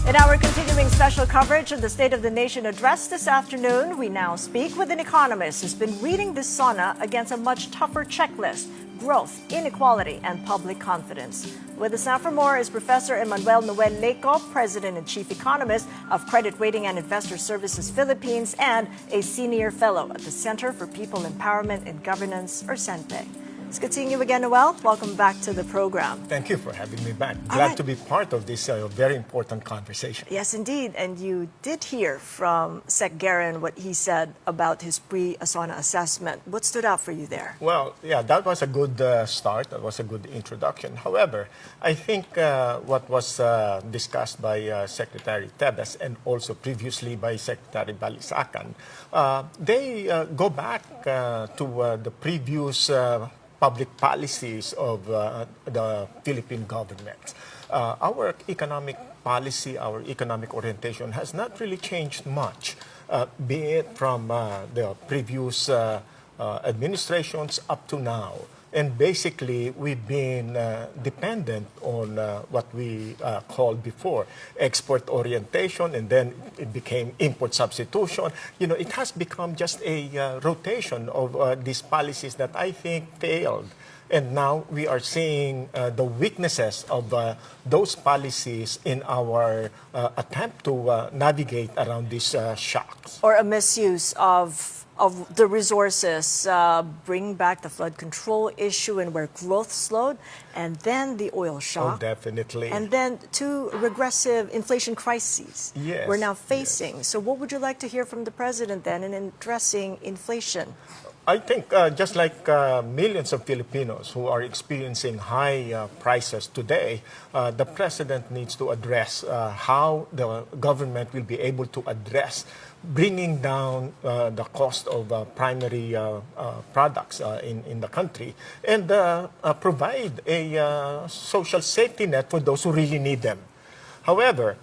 In our continuing special coverage of the State of the Nation address this afternoon, we now speak with an economist who's been reading this SONA against a much tougher checklist: growth, inequality, and public confidence. With us now for more is Professor Emmanuel Noel Leco, President and Chief Economist of Credit Rating and Investor Services Philippines and a Senior Fellow at the Center for People Empowerment and Governance, or CENPE. It's good seeing you again, Noel. Welcome back to the program. Thank you for having me back. Glad to be part of this very important conversation. Yes, indeed. And you did hear from Sec Garin what he said about his pre-ASONA assessment. What stood out for you there? Well, yeah, that was a good start. That was a good introduction. However, I think what was discussed by Secretary Tebes and also previously by Secretary Balisacan, they go back to the previous public policies of the Philippine government. Our economic policy, our economic orientation has not really changed much, be it from the previous administrations up to now. And basically, we've been dependent on what we called before export orientation, and then it became import substitution. You know, it has become just a rotation of these policies that I think failed. And now we are seeing the weaknesses of those policies in our attempt to navigate around these shocks. Or a misuse of the resources, bring back the flood control issue and where growth slowed, and then the oil shock. Oh, definitely. And then two regressive inflation crises we're now facing. Yes. So what would you like to hear from the president then in addressing inflation? I think just like millions of Filipinos who are experiencing high prices today, the president needs to address how the government will be able to address bringing down the cost of primary products in the country and provide a social safety net for those who really need them. However,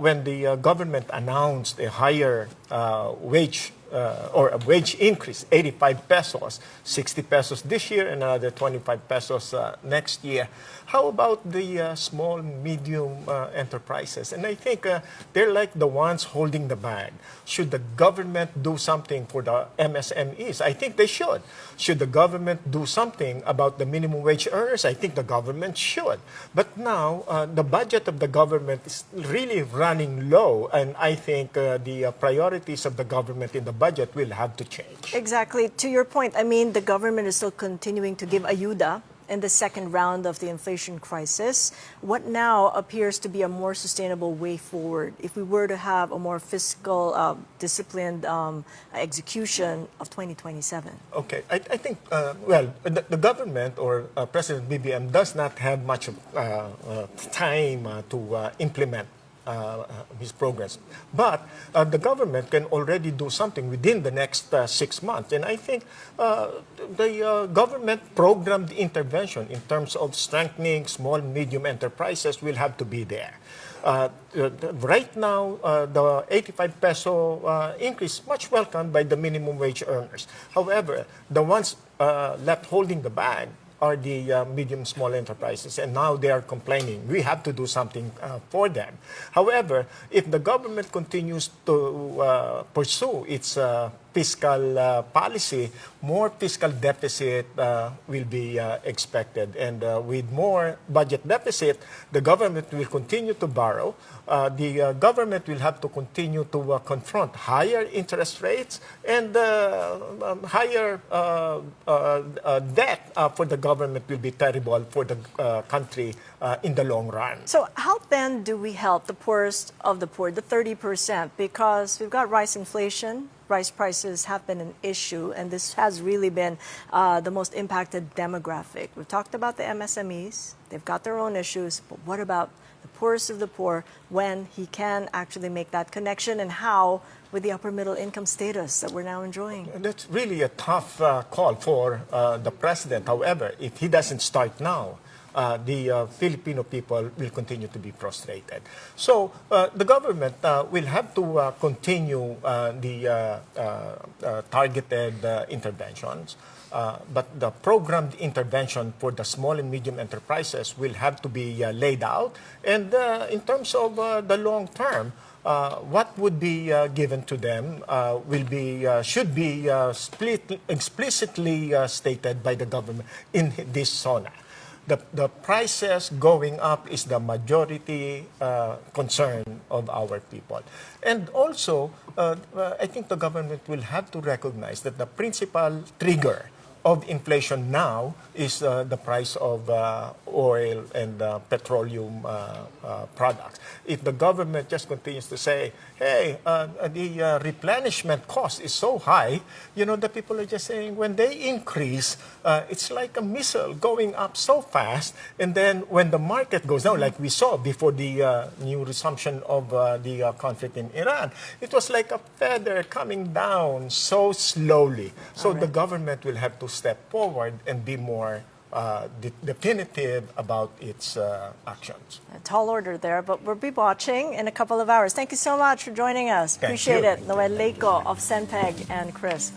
when the government announced a higher wage or a wage increase, 85 pesos, 60 pesos this year, and another 25 pesos next year. How about the small, medium enterprises? And I think they're like the ones holding the bag. Should the government do something for the MSMEs? I think they should. Should the government do something about the minimum wage earners? I think the government should. But now, the budget of the government is really running low, and I think the priorities of the government in the budget will have to change. Exactly. To your point, I mean, the government is still continuing to give ayuda in the second round of the inflation crisis. What now appears to be a more sustainable way forward if we were to have a more fiscal, disciplined execution of 2027? Okay, I think, the government or President BBM does not have much time to implement his progress. But the government can already do something within the next 6 months. And I think the government programmed intervention in terms of strengthening small, medium enterprises will have to be there. Right now, the 85 peso increase much welcomed by the minimum wage earners. However, the ones left holding the bag are the medium small enterprises, and now they are complaining. We have to do something for them. However, if the government continues to pursue its fiscal policy, more fiscal deficit will be expected. And with more budget deficit, the government will continue to borrow. The government will have to continue to confront higher interest rates and higher debt for the government will be terrible for the country in the long run. So how then do we help the poorest of the poor, the 30%? Because we've got rising inflation, rice prices have been an issue, and this has really been the most impacted demographic. We've talked about the MSMEs. They've got their own issues, but what about the poorest of the poor when he can actually make that connection, and how with the upper middle income status that we're now enjoying? That's really a tough call for the president. However, if he doesn't start now, the Filipino people will continue to be frustrated. So the government will have to continue the targeted interventions. But the programmed intervention for the small and medium enterprises will have to be laid out. And in terms of the long term, what would be given to them should be explicitly stated by the government in this SONA. The prices going up is the majority concern of our people. And also, I think the government will have to recognize that the principal trigger of inflation now is the price of oil and petroleum products. If the government just continues to say, hey, the replenishment cost is so high, the people are just saying when they increase, it's like a missile going up so fast, and then when the market goes down, like we saw before the new resumption of the conflict in Iran, it was like a feather coming down so slowly. So the government will have to step forward and be more definitive about its actions. A tall order there, but we'll be watching in a couple of hours. Thank you so much for joining us. Appreciate it. Noel Leiko of Senpeg and Chris.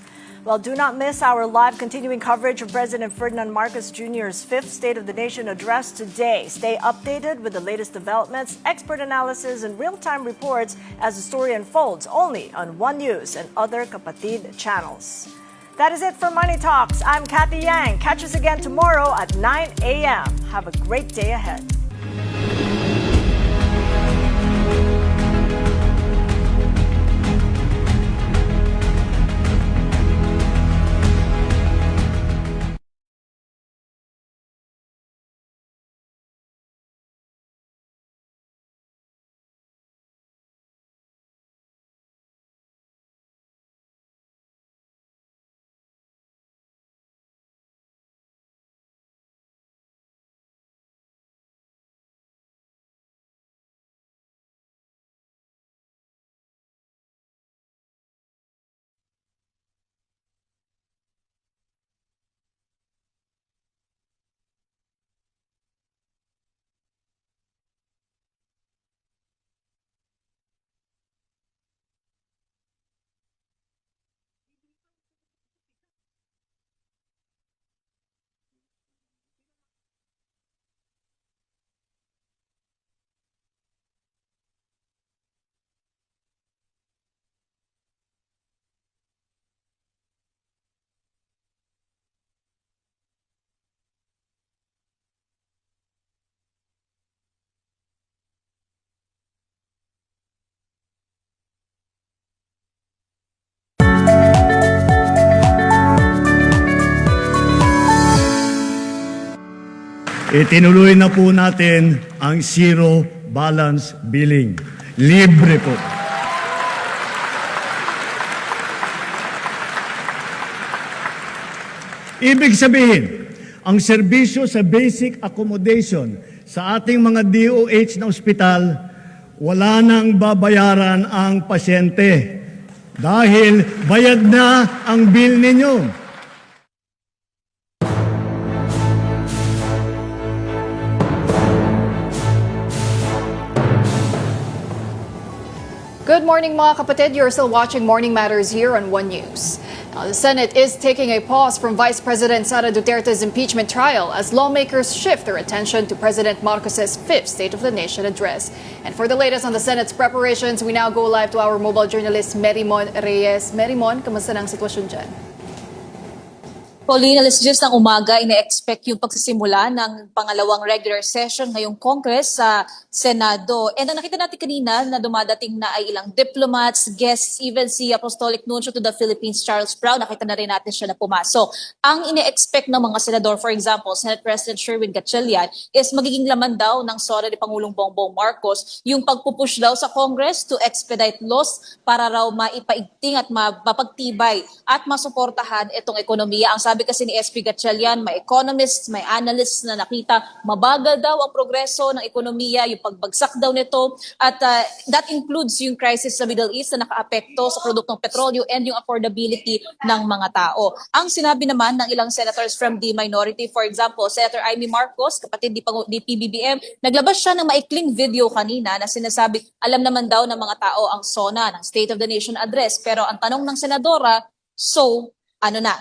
Well, do not miss our live continuing coverage of President Ferdinand Marcos Jr.'s fifth State of the Nation address today. Stay updated with the latest developments, expert analysis, and real-time reports as the story unfolds only on One News and other Kapatid channels. That is it for Money Talks. I'm Kathy Yang. Catch us again tomorrow at 9 a.m. Have a great day ahead. Itinuloy na po natin ang zero balance billing. Libre po. Ibig sabihin, ang serbisyo sa basic accommodation sa ating mga DOH na ospital, wala nang babayaran ang pasyente dahil bayad na ang bill ninyo. Good morning mga kapatid. You're still watching Morning Matters here on One News. Now, the Senate is taking a pause from Vice President Sara Duterte's impeachment trial as lawmakers shift their attention to President Marcos's fifth State of the Nation address. And for the latest on the Senate's preparations, we now go live to our mobile journalist Merimon Reyes. Merimon, kamusta na ang sitwasyon dyan? Pauline, alas 10 ng umaga, ine-expect yung pagsisimula ng pangalawang regular session ngayong Congress sa Senado. And ang nakita natin kanina na dumadating na ay ilang diplomats, guests, even si Apostolic Nuncio to the Philippines, Charles Brown, nakita na rin natin siya na pumasok. Ang ine-expect ng mga senador, for example, Senate President Sherwin Gatchalian, is magiging laman daw ng SORA ni Pangulong Bongbong Marcos yung pagpupush daw sa Congress to expedite laws para raw maipaigting at mapagtibay at masuportahan itong ekonomiya. Ang sabi kasi ni SP Gatchalian, may economists, may analysts na nakita mabagal daw ang progreso ng ekonomiya, yung pagbagsak daw nito, at that includes yung crisis sa Middle East na nakaapekto sa produktong petrolyo and yung affordability ng mga tao. Ang sinabi naman ng ilang senators from the minority, for example, Senator Amy Marcos, kapatid ni PBBM, naglabas siya ng maikling video kanina na sinasabi, alam naman daw ng mga tao ang SONA ng State of the Nation Address. Pero ang tanong ng senadora, so ano na?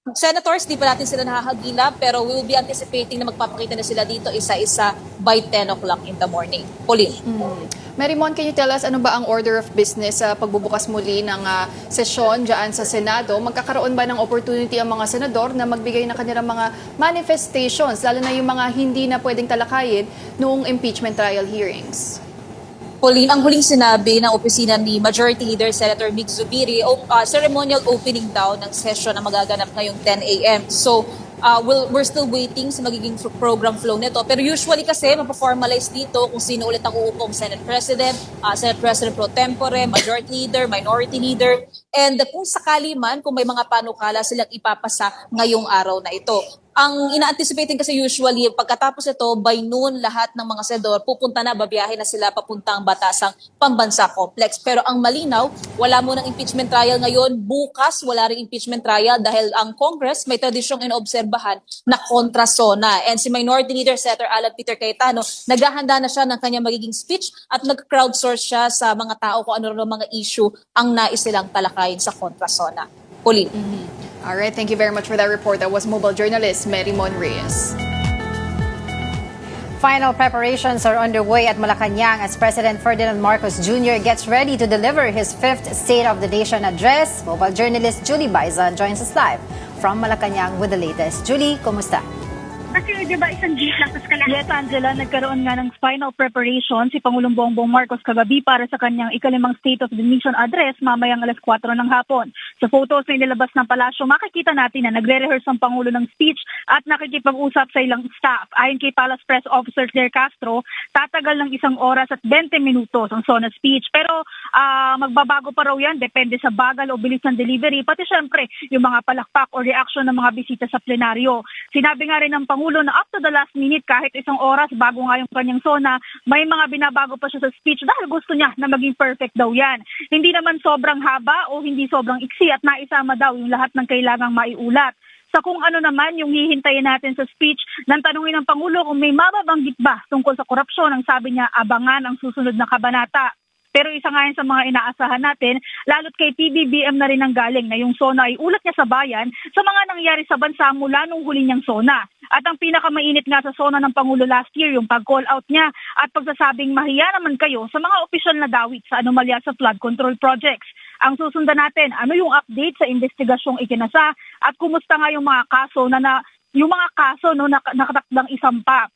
Senators, di pa natin sila nakakagila, pero we will be anticipating na magpapakita na sila dito isa-isa by 10 o'clock in the morning. Pauline. Merimon, can you tell us ano ba ang order of business sa pagbubukas muli ng sesyon dyan sa Senado? Magkakaroon ba ng opportunity ang mga senador na magbigay ng kanilang mga manifestations, lalo na yung mga hindi na pwedeng talakayin noong impeachment trial hearings? Pauline, ang huling sinabi ng opisina ni Majority Leader Senator Mig Zubiri, ceremonial opening daw ng session na magaganap ngayong 10 a.m. So, we're still waiting sa magiging program flow nito. Pero usually kasi, mapaformalize dito kung sino ulit ang uupong Senate President, Senate President Pro Tempore, Majority Leader, Minority Leader. And kung sakali man, kung may mga panukala silang ipapasa ngayong araw na ito. Ang ina-anticipating kasi usually, pagkatapos ito, by noon, lahat ng mga senador pupunta na, babiyahe na sila papuntang Batasang Pambansa Complex. Pero ang malinaw, wala mo ng impeachment trial ngayon. Bukas, wala ring impeachment trial dahil ang Congress may tradisyong inoobserbahan na kontra SONA. And si Minority Leader Senator Alan Peter Cayetano, naghahanda na siya ng kanyang magiging speech at nag-crowdsource siya sa mga tao kung ano mga issue ang nais silang talakayin sa kontra SONA. Pauline. All right, thank you very much for that report. That was mobile journalist Merimon Reyes. Final preparations are underway at Malacanang as President Ferdinand Marcos Jr. gets ready to deliver his fifth State of the Nation address. Mobile journalist Julie Baiza joins us live from Malacanang with the latest. Julie, kumusta? Kasi di ba isang jeep lang sa Scala? Yes, Angela, nagkaroon nga ng final preparation si Pangulong Bongbong Marcos kagabi para sa kanyang ikalimang State of the Nation address mamayang alas 4 ng hapon. Sa photos na inilabas ng palasyo, makikita natin na nagre-rehearse ang Pangulo ng speech at nakikipag-usap sa ilang staff. Ayon kay Palace Press Officer Claire Castro, tatagal ng 1 oras at 20 minutos ang SONA speech. Pero magbabago pa raw yan, depende sa bagal o bilis ng delivery, pati syempre yung mga palakpak o reaction ng mga bisita sa plenaryo. Sinabi nga rin ng Pangulo na up to the last minute, kahit 1 oras bago nga yung kanyang SONA, may mga binabago pa siya sa speech dahil gusto niya na maging perfect daw yan. Hindi naman sobrang haba o hindi sobrang iksi at naisama daw yung lahat ng kailangang maiulat. Sa kung ano naman yung hihintayin natin sa speech, nang tanungin ng Pangulo kung may mababanggit ba tungkol sa korupsyon, ang sabi niya, abangan ang susunod na kabanata. Pero isa nga yan sa mga inaasahan natin, lalo't kay PBBM na rin ang galing na yung SONA ay ulat niya sa bayan sa mga nangyari sa bansa mula nung huli niyang SONA. At ang pinakamainit nga sa SONA ng Pangulo last year, yung pag-call out niya at pagsasabing mahiya naman kayo sa mga opisyal na dawit sa anomalya sa flood control projects. Ang susundan natin, ano yung update sa investigasyong ikinasa at kumusta nga yung mga kaso na nakatakdang isampa.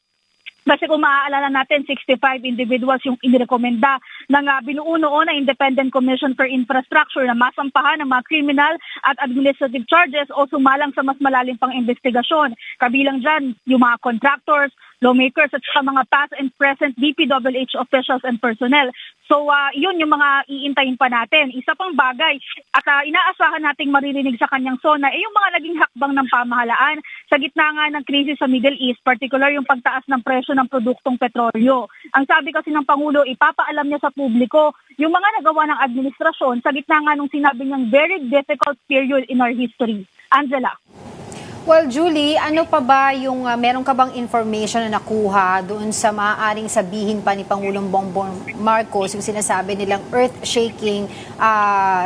Kasi kung maaalala natin, 65 individuals yung inirekomenda ng binuo noon na Independent Commission for Infrastructure na masampahan ng mga criminal at administrative charges o sumalang sa mas malalim pang investigasyon. Kabilang dyan yung mga contractors, lawmakers at sa mga past and present DPWH officials and personnel. So yun yung mga iintayin pa natin. Isa pang bagay at inaasahan nating maririnig sa kanyang SONA yung mga naging hakbang ng pamahalaan sa gitna nga ng krisis sa Middle East, particular yung pagtaas ng presyo ng produktong petrolyo. Ang sabi kasi ng Pangulo, ipapaalam niya sa publiko yung mga nagawa ng administrasyon sa gitna nga nung sinabi niyang very difficult period in our history. Angela. Well, Julie, ano pa ba yung meron ka bang information na nakuha doon sa maaaring sabihin pa ni Pangulong Bongbong Marcos, yung sinasabi nilang earth-shaking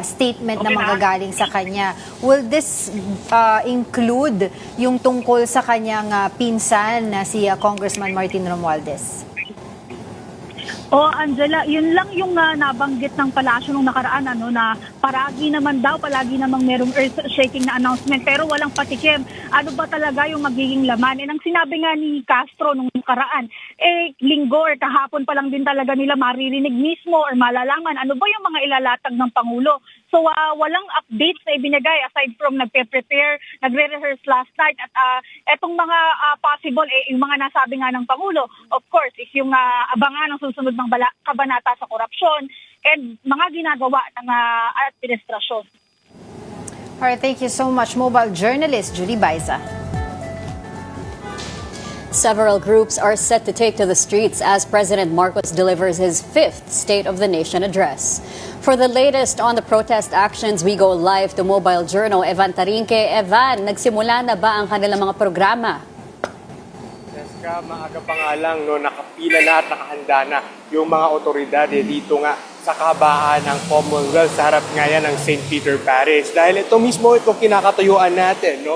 statement na manggagaling sa kanya? Will this include yung tungkol sa kanyang pinsan na si Congressman Martin Romualdez? Angela, yun lang yung nabanggit ng palasyo nung nakaraan na palagi namang merong earth-shaking na announcement pero walang patikim. Ano ba talaga yung magiging laman? Ang sinabi nga ni Castro nung nakaraan, linggo or kahapon pa lang din talaga nila maririnig mismo or malalaman ano ba yung mga ilalatag ng Pangulo. So walang updates na ibinigay aside from nagpe-prepare, nagre-rehearse last night at etong mga possible yung mga nasabi nga ng Pangulo, of course, is yung abangan ng susunod ng kabanata sa korupsyon and mga ginagawa ng administrasyon. Alright, thank you so much, mobile journalist Julie Baiza. Several groups are set to take to the streets as President Marcos delivers his 5th State of the Nation address. For the latest on the protest actions, we go live to Mobile Journal. Evan Tarinque. Evan, nagsimula na ba ang kanilang mga programa? Jessica, maaga pa nga lang, nakapila na at nakahanda na yung mga otoridad dito nga sa kahabaan ng Commonwealth sa harap nga yan ng St. Peter Parish. Dahil ito mismo itong kinakatuyuan natin,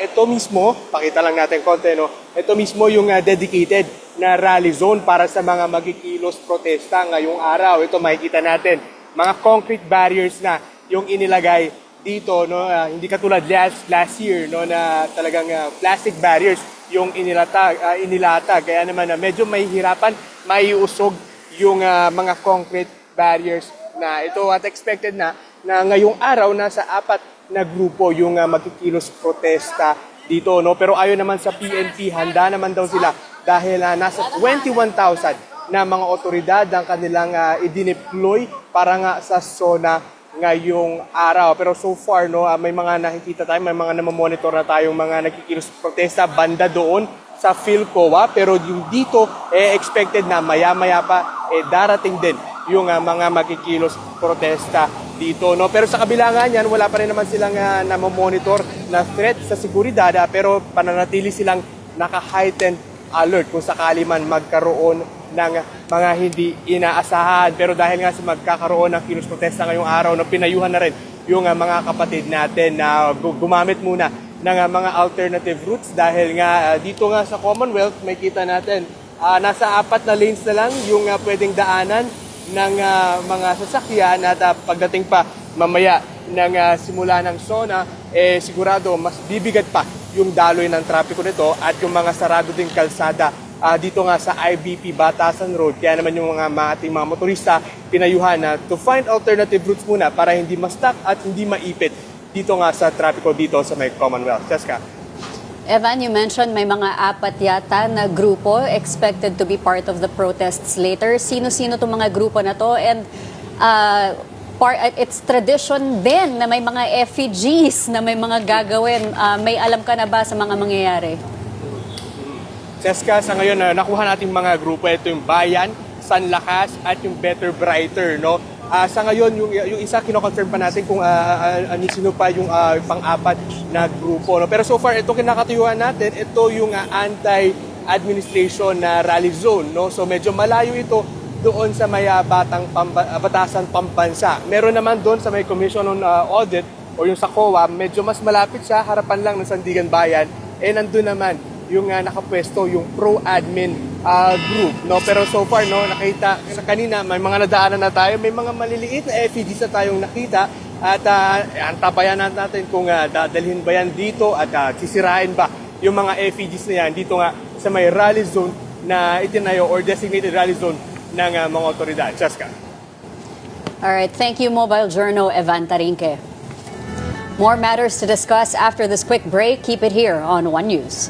ito mismo, pakita lang natin konti, ito mismo yung dedicated na rally zone para sa mga magikilos protesta ngayong araw. Ito makikita natin, mga concrete barriers na yung inilagay dito, hindi katulad last year na talagang plastic barriers yung inilatag. Kaya naman medyo mahihirapan, maiusog yung mga concrete barriers na ito at expected na ngayong araw nasa 4 na grupo yung magkikilos protesta dito. Pero ayon naman sa PNP, handa naman daw sila dahil nasa 21,000 na mga otoridad ang kanilang idineploy para nga sa SONA ngayong araw. Pero so far, may mga nakikita tayo, may mga namamonitor na tayong mga nagkikilos protesta banda doon sa PhilCoa. Pero yung dito, expected na maya-maya pa darating din yung mga magkikilos protesta dito. Pero sa kabila nga niyan, wala pa rin naman silang namamonitor na threat sa seguridad, pero pananatili silang naka-heightened alert kung sakali man magkaroon ng mga hindi inaasahan. Pero dahil nga sa magkakaroon ng kilos protesta ngayong araw, pinayuhan na rin yung mga kapatid natin na gumamit muna ng mga alternative routes dahil nga dito nga sa Commonwealth, may kita natin, nasa 4 na lanes na lang yung pwedeng daanan ng mga sasakyan at pagdating pa mamaya ng simula ng SONA, sigurado mas bibigat pa yung daloy ng trapiko nito at yung mga sarado ding kalsada dito nga sa IBP Batasan Road. Kaya naman yung ating mga motorista pinayuhan na to find alternative routes muna para hindi ma-stuck at hindi maipit dito nga sa trapiko dito sa may Commonwealth. Jessica. Evan, you mentioned may mga 4 yata na grupo expected to be part of the protests later. Sino-sino itong mga grupo na to? And it's tradition din na may mga effigies na may mga gagawin. May alam ka na ba sa mga mangyayari? Jessica, sa ngayon nakuha nating mga grupo. Ito yung Bayan, Sanlakas at yung Better Brighter. Sa ngayon, yung isa, kinoconfirm pa natin kung sino pa yung pang-4 na grupo. Pero so far, ito kinakatuyuan natin, ito yung anti-administration na rally zone. So medyo malayo ito doon sa may Batasan Pambansa. Meron naman doon sa may Commission on Audit o yung sa COA, medyo mas malapit siya, harapan lang ng Sandigan Bayan. Nandun naman yung nakapwesto, yung pro-admin group. Pero so far, nakita sa kanina, may mga nadaanan na tayo, may mga maliliit na effigies na tayong nakita at antabayan natin kung dadalhin ba yan dito at sisirain ba yung mga effigies na yan dito nga sa may rally zone na itinayo or designated rally zone ng mga otoridad. Jessica. All right, thank you, Mobile Journal Evan Tarinque. More matters to discuss after this quick break. Keep it here on One News.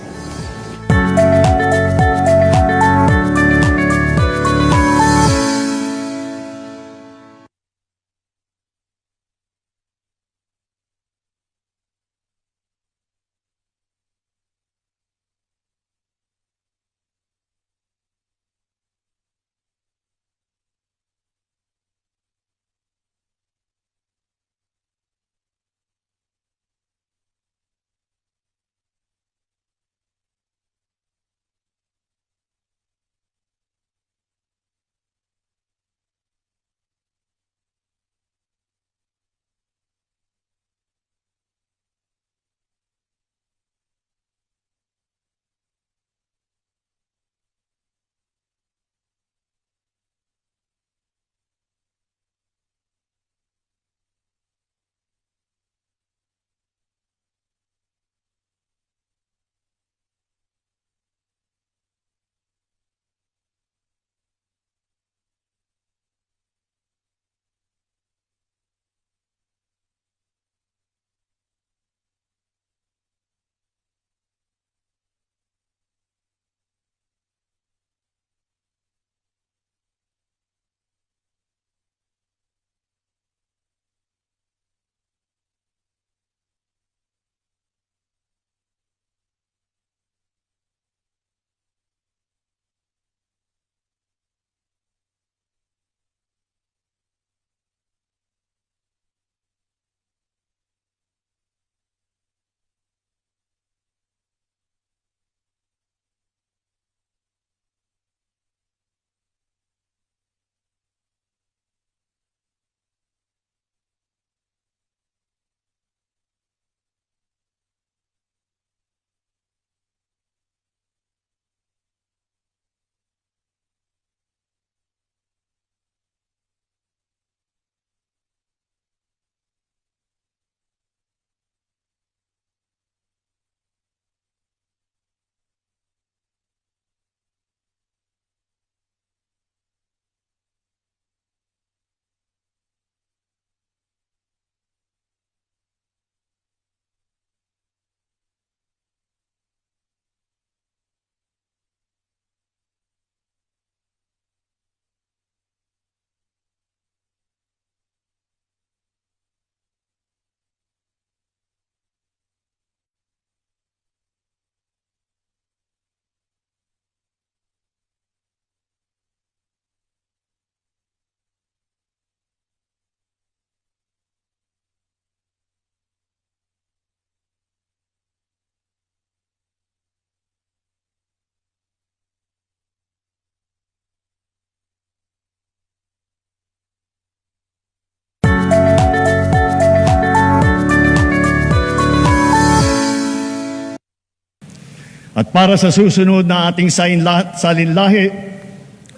At para sa susunod na ating salinlahi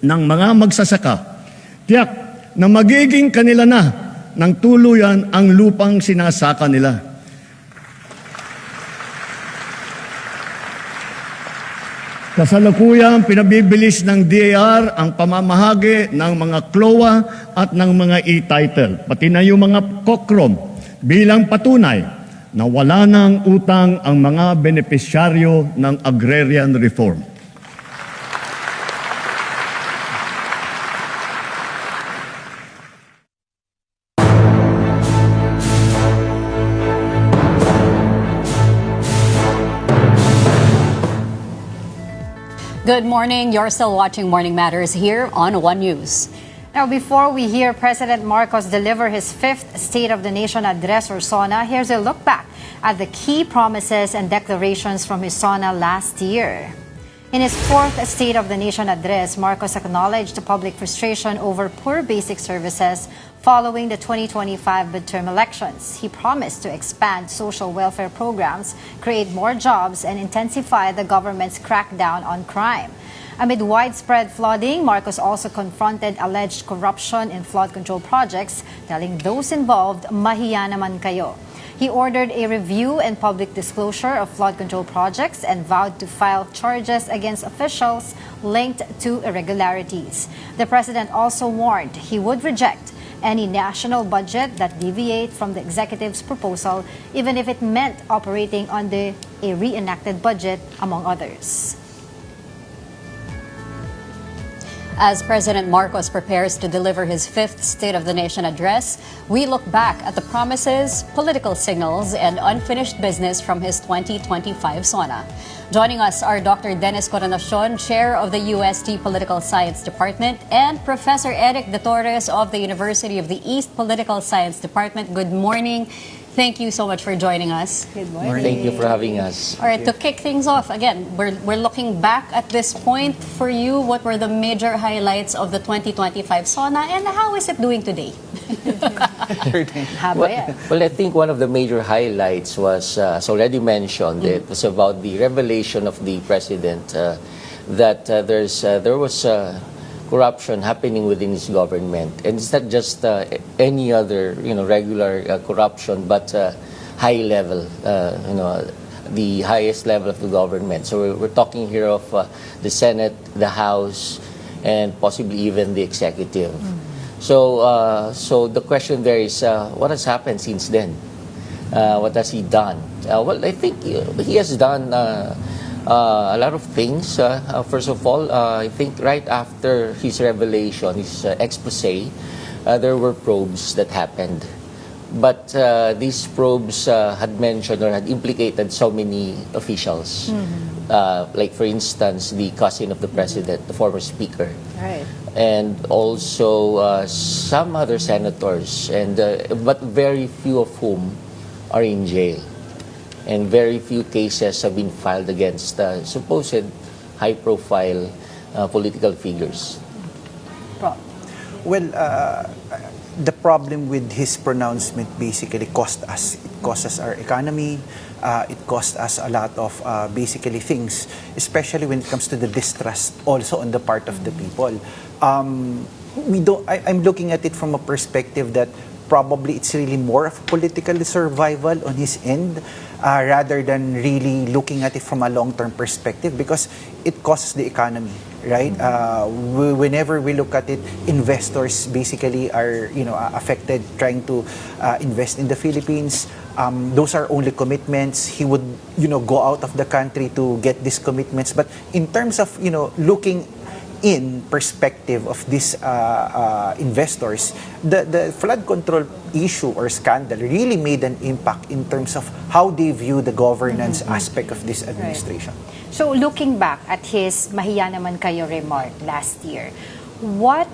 ng mga magsasaka, tiyak na magiging kanila na ng tuluyan ang lupang sinasaka nila. Kasalukuyan pinabibilis ng DAR ang pamamahagi ng mga CLOA at ng mga e-title, pati na yung mga COCROM bilang patunay na wala ng utang ang mga benepisyaryo ng agrarian reform. Good morning. You're still watching Morning Matters here on One News. Now, before we hear President Marcos deliver his fifth State of the Nation address or SONA, here's a look back at the key promises and declarations from his SONA last year. In his fourth State of the Nation address, Marcos acknowledged public frustration over poor basic services following the 2025 midterm elections. He promised to expand social welfare programs, create more jobs, and intensify the government's crackdown on crime. Amid widespread flooding, Marcos also confronted alleged corruption in flood control projects, telling those involved, "Mahiya naman kayo." He ordered a review and public disclosure of flood control projects and vowed to file charges against officials linked to irregularities. The president also warned he would reject any national budget that deviate from the executive's proposal, even if it meant operating under a reenacted budget, among others. As President Marcos prepares to deliver his fifth State of the Nation address, we look back at the promises, political signals, and unfinished business from his 2025 SONA. Joining us are Dr. Dennis Coronacion, Chair of the UST Political Science Department, and Professor Eric De Torres of the University of the East Political Science Department. Good morning. Thank you so much for joining us. Good morning. Thank you for having us. All right, to kick things off, again, we're looking back at this point. For you, what were the major highlights of the 2025 SONA, and how is it doing today? Well, I think one of the major highlights was, as already mentioned, it was about the revelation of the president that there was corruption happening within his government, and it's not just any other regular corruption, but high level, the highest level of the government. So we're talking here of the Senate, the House, and possibly even the executive. So the question there is, what has happened since then? What has he done? Well, I think he has done a lot of things. First of all, I think right after his revelation, his expose, there were probes that happened. But these probes had mentioned or had implicated so many officials. Like, for instance, the cousin of the president, the former speaker. Right. And also some other senators, but very few of whom are in jail. And very few cases have been filed against supposed high-profile political figures. Well, the problem with his pronouncement basically cost us. It cost us our economy. It cost us a lot of basically things, especially when it comes to the distrust also on the part of the people. I'm looking at it from a perspective that probably it's really more of political survival on his end rather than really looking at it from a long-term perspective, because it costs the economy, right? Whenever we look at it, investors basically are affected trying to invest in the Philippines. Those are only commitments. He would go out of the country to get these commitments. But in terms of looking in perspective of these investors, the flood control issue or scandal really made an impact in terms of how they view the governance aspect of this administration. Right. So looking back at his "Mahiya naman kayo" remark last year, what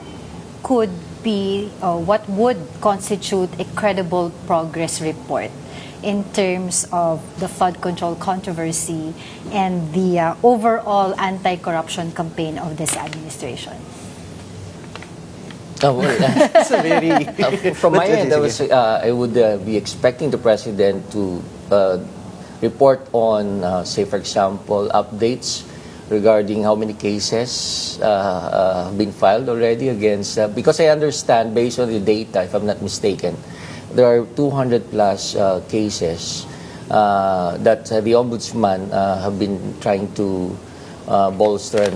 would constitute a credible progress report in terms of the flood control controversy and the overall anti-corruption campaign of this administration? That's a very from my end, I would be expecting the president to report on, say, for example, updates regarding how many cases have been filed already against, because I understand, based on the data, if I'm not mistaken, there are 200 plus cases that the ombudsman have been trying to bolster,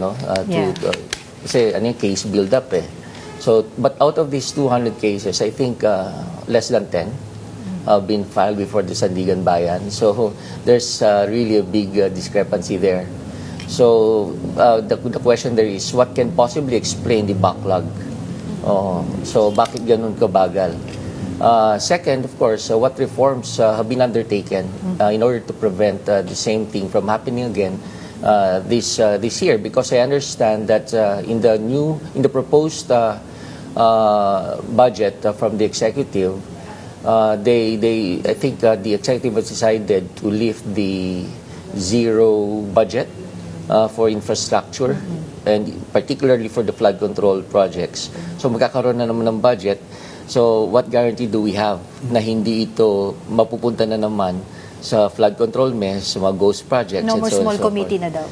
kasi case build up eh. So, but out of these 200 cases, I think less than 10 have been filed before the Sandigan Bayan. So there's really a big discrepancy there. So the question there is, what can possibly explain the backlog? So bakit ganun kabagal? Second, of course, what reforms have been undertaken in order to prevent the same thing from happening again this year? Because I understand that in the proposed budget from the executive, I think the executive has decided to lift the zero budget for infrastructure and particularly for the flood control projects. So magkakaroon na naman ng budget. So what guarantee do we have na hindi ito mapupunta na naman sa flood control mess, sa mga ghost projects? No more small committee na daw.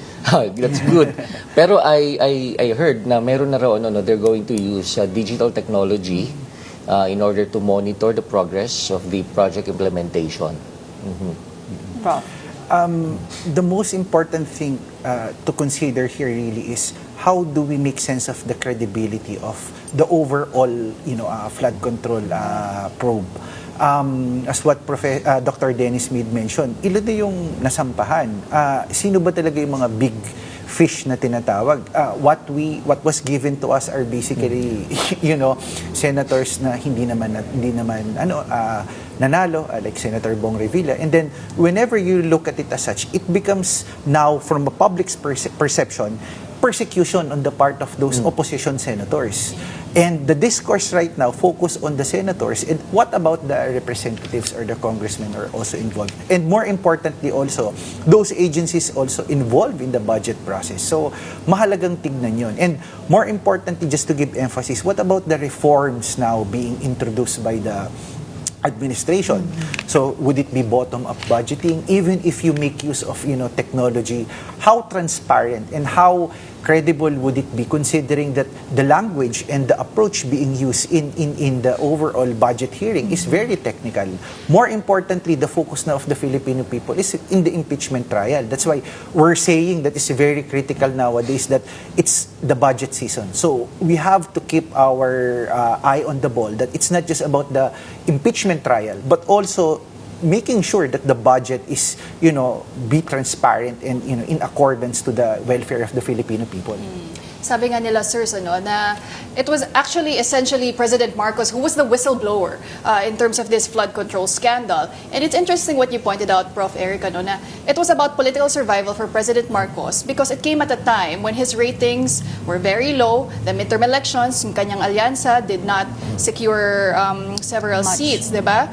That's good. Pero I heard na meron na raw, they're going to use digital technology in order to monitor the progress of the project implementation. Prof. The most important thing to consider here really is how do we make sense of the credibility of the overall, flood control probe. As what Dr. Dennis Mead mentioned, ilan na yung nasampahan? Sino ba talaga yung mga big fish na tinatawag? What was given to us are basically, senators na hindi naman nanalo, like Senator Bong Revilla. And then, whenever you look at it as such, it becomes now, from a public's perception, persecution on the part of those opposition senators. And the discourse right now focus on the senators, and what about the representatives or the congressmen are also involved? And more importantly also, those agencies also involved in the budget process. So, mahalagang tignan yun. And more importantly, just to give emphasis, what about the reforms now being introduced by the administration? So would it be bottom-up budgeting? Even if you make use of technology, how transparent and how credible would it be, considering that the language and the approach being used in the overall budget hearing is very technical? More importantly, the focus now of the Filipino people is in the impeachment trial. That's why we're saying that it's very critical nowadays that it's the budget season. So we have to keep our eye on the ball, that it's not just about the impeachment trial, but also making sure that the budget is, be transparent and, in accordance to the welfare of the Filipino people. Sabi nga nila, sirs, na it was actually essentially President Marcos who was the whistleblower in terms of this flood control scandal. And it's interesting what you pointed out, Prof. Eric, na it was about political survival for President Marcos because it came at a time when his ratings were very low. The midterm elections, yung kanyang alyansa did not secure several seats, diba?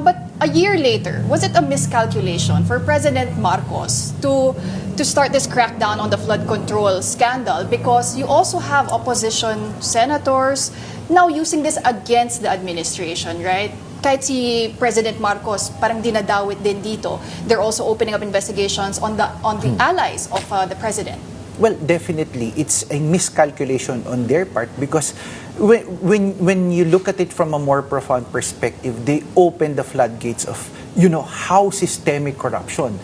But a year later, was it a miscalculation for President Marcos to start this crackdown on the flood control scandal, because you also have opposition senators now using this against the administration, right? Kahit si President Marcos parang dinadawit din dito. They're also opening up investigations on the allies of the president. Well, definitely, it's a miscalculation on their part, because when you look at it from a more profound perspective, they open the floodgates of, how systemic corruption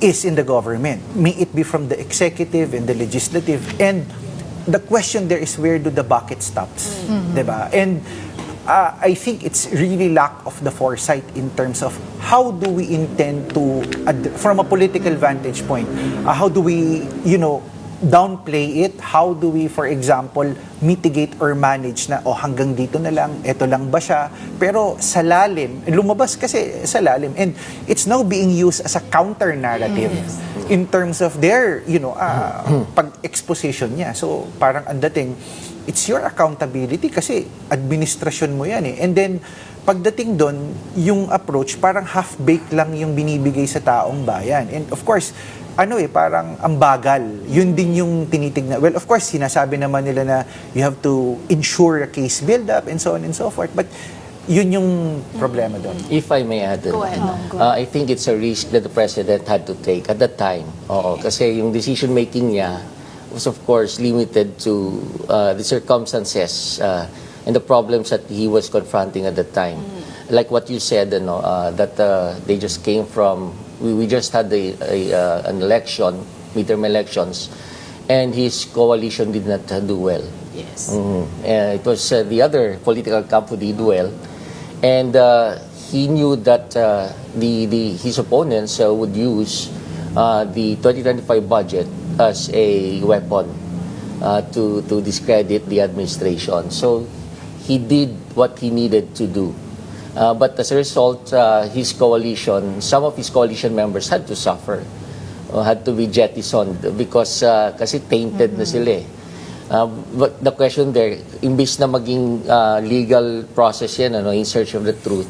is in the government. May it be from the executive and the legislative. And the question there is, where do the bucket stops? Diba? And I think it's really lack of the foresight in terms of how do we intend to, from a political vantage point, how do we, downplay it? How do we, for example, mitigate or manage na, hanggang dito na lang, eto lang ba siya? Pero sa lalim, lumabas kasi sa lalim. And it's now being used as a counter-narrative in terms of their, pag-exposition niya. So, parang ang dating, it's your accountability kasi administrasyon mo yan eh. And then, pagdating doon, yung approach, parang half-baked lang yung binibigay sa taong bayan. And of course, parang ang bagal. Yun din yung tinitignan. Well, of course, sinasabi naman nila na you have to ensure a case build-up and so on and so forth. But yun yung problema doon. If I may add, Go ahead. I think it's a risk that the President had to take at that time. Kasi yung decision-making niya was of course limited to the circumstances and the problems that he was confronting at that time. Like what you said, that they just came from, we just had an election, midterm elections, and his coalition did not do well. Yes. It was the other political camp who did well, and he knew that his opponents would use the 2025 budget as a weapon to discredit the administration. So he did what he needed to do. But as a result, his coalition, some of his coalition members had to suffer, had to be jettisoned because kasi tainted na sila eh. But the question there, imbis na maging legal process yan, in search of the truth,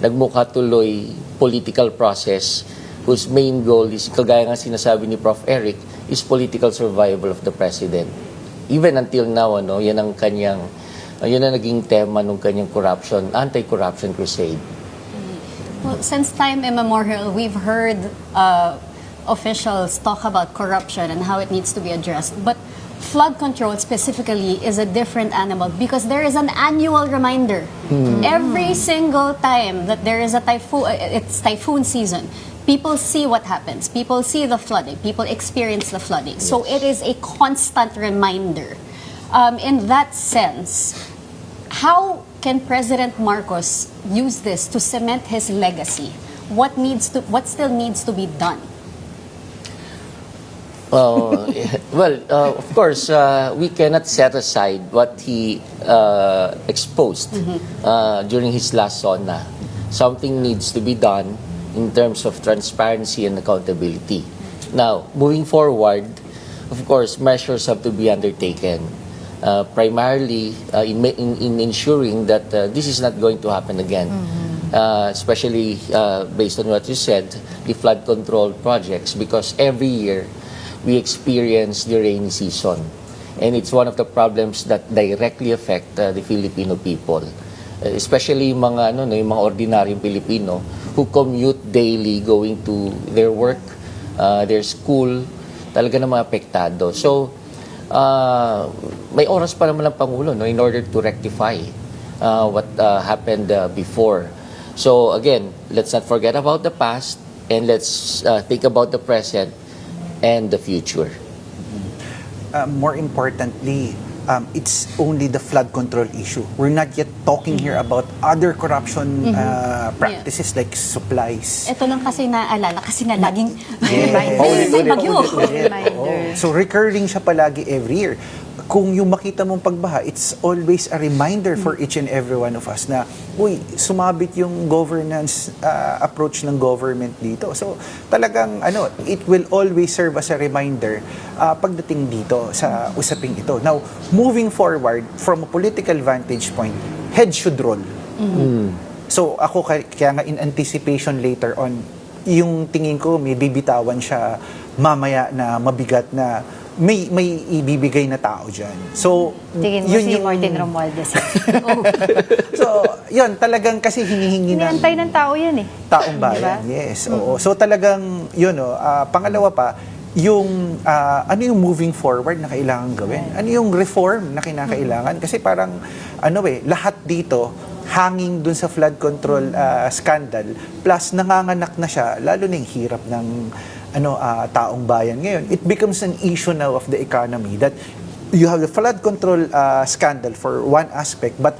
nagmukha tuloy political process whose main goal is, kagaya nga sinasabi ni Prof. Eric, is political survival of the president. Even until now, yan ang kanyang, yun ang naging tema ng kanyang corruption, anti-corruption crusade. Well, since time immemorial, we've heard officials talk about corruption and how it needs to be addressed. But flood control specifically is a different animal because there is an annual reminder. Every single time that there is a typhoon, it's typhoon season, people see what happens. People see the flooding. People experience the flooding. So it is a constant reminder. In that sense, how can President Marcos use this to cement his legacy? What still needs to be done? Of course, we cannot set aside what he exposed during his last SONA. Something needs to be done in terms of transparency and accountability. Now, moving forward, of course, measures have to be undertaken. Primarily in ensuring that this is not going to happen again. Especially based on what you said, the flood control projects, because every year we experience the rainy season. And it's one of the problems that directly affect the Filipino people. Especially yung mga ordinaryong Pilipino who commute daily going to their work, their school, talaga na mga apektado. So, may oras pa naman ang Pangulo in order to rectify what happened before. So again, let's not forget about the past and let's think about the present and the future. More importantly, it's only the flood control issue. We're not yet talking here about other corruption practices like supplies. Ito lang kasi naaalala kasi nga laging reminder. So recurring siya palagi every year. Kung yung makita mong pagbaha, it's always a reminder for each and every one of us na, uy, sumabit yung governance approach ng government dito. So talagang it will always serve as a reminder pagdating dito sa usaping ito. Now, moving forward, from a political vantage point, head should roll. So ako kaya nga in anticipation later on, yung tingin ko may bibitawan siya mamaya na mabigat na may ibibigay na tao dyan. So, tingin mo si Martin Romualdez. So, yun, talagang kasi hinihingi ng... Hinihintay ng tao yan eh. Taong bayan, diba? Yes. Oo. So, talagang, pangalawa pa, yung, ano yung moving forward na kailangan gawin? Ano yung reform na kinakailangan? Kasi parang, lahat dito, hanging dun sa flood control scandal, plus nanganganak na siya, lalo na yung hirap ng taong bayan ngayon. It becomes an issue now of the economy that you have the flood control scandal for one aspect, but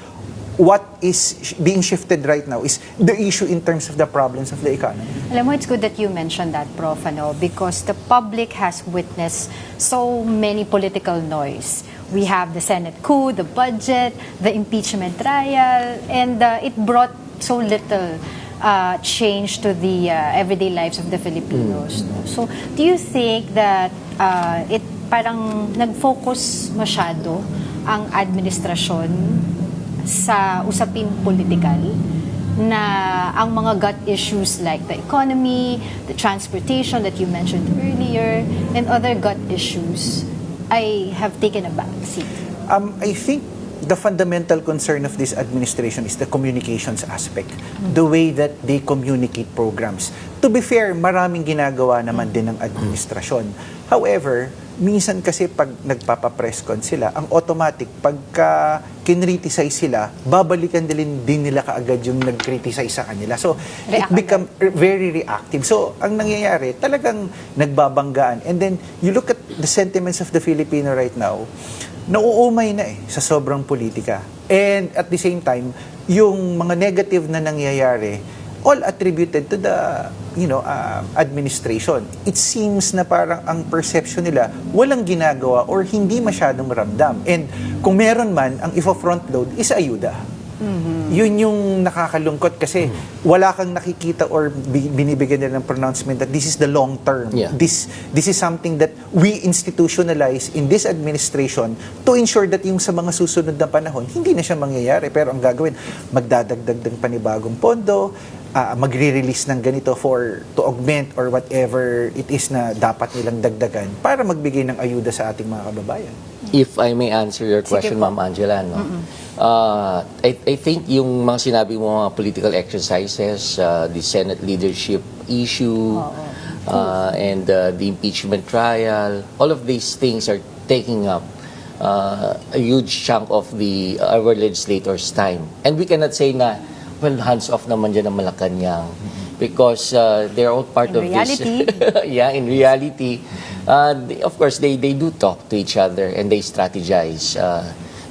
what is being shifted right now is the issue in terms of the problems of the economy. Alam mo, it's good that you mentioned that, Prof, because the public has witnessed so many political noise. We have the Senate coup, the budget, the impeachment trial, and it brought so little change to the everyday lives of the Filipinos. So, do you think that it parang nag-focus masyado ang administrasyon sa usaping politikal na ang mga gut issues like the economy, the transportation that you mentioned earlier, and other gut issues have taken a back seat? I think the fundamental concern of this administration is the communications aspect. The way that they communicate programs. To be fair, maraming ginagawa naman din ng administrasyon. However, minsan kasi pag nagpapa-press con sila, ang automatic, pagka kinriticize sila, babalikan din nila kaagad yung nag-criticize sa kanila. So, it become very reactive. So, ang nangyayari, talagang nagbabanggaan. And then, you look at the sentiments of the Filipino right now, nauumay na sa sobrang politika. And at the same time, yung mga negative na nangyayari, all attributed to the administration. It seems na parang ang perception nila walang ginagawa or hindi masyadong ramdam. And kung meron man, ang ifo-front load is ayuda. Yun yung nakakalungkot kasi wala kang nakikita or binibigyan nila ng pronouncement that this is the long term. Yeah. This is something that we institutionalize in this administration to ensure that yung sa mga susunod na panahon, hindi na siya mangyayari. Pero ang gagawin, magdadagdag ng panibagong pondo, magre-release ng ganito to augment or whatever it is na dapat nilang dagdagan para magbigay ng ayuda sa ating mga kababayan. If I may answer your question, Ma'am Angela, I think yung mga sinabi mo, mga political exercises, the Senate leadership issue, and the impeachment trial, all of these things are taking up a huge chunk of our legislators' time. And we cannot say na, well, hands off naman dyan ang Malacanang. because they're all part In of reality. this. Yeah, in reality, of course, they do talk to each other and they strategize.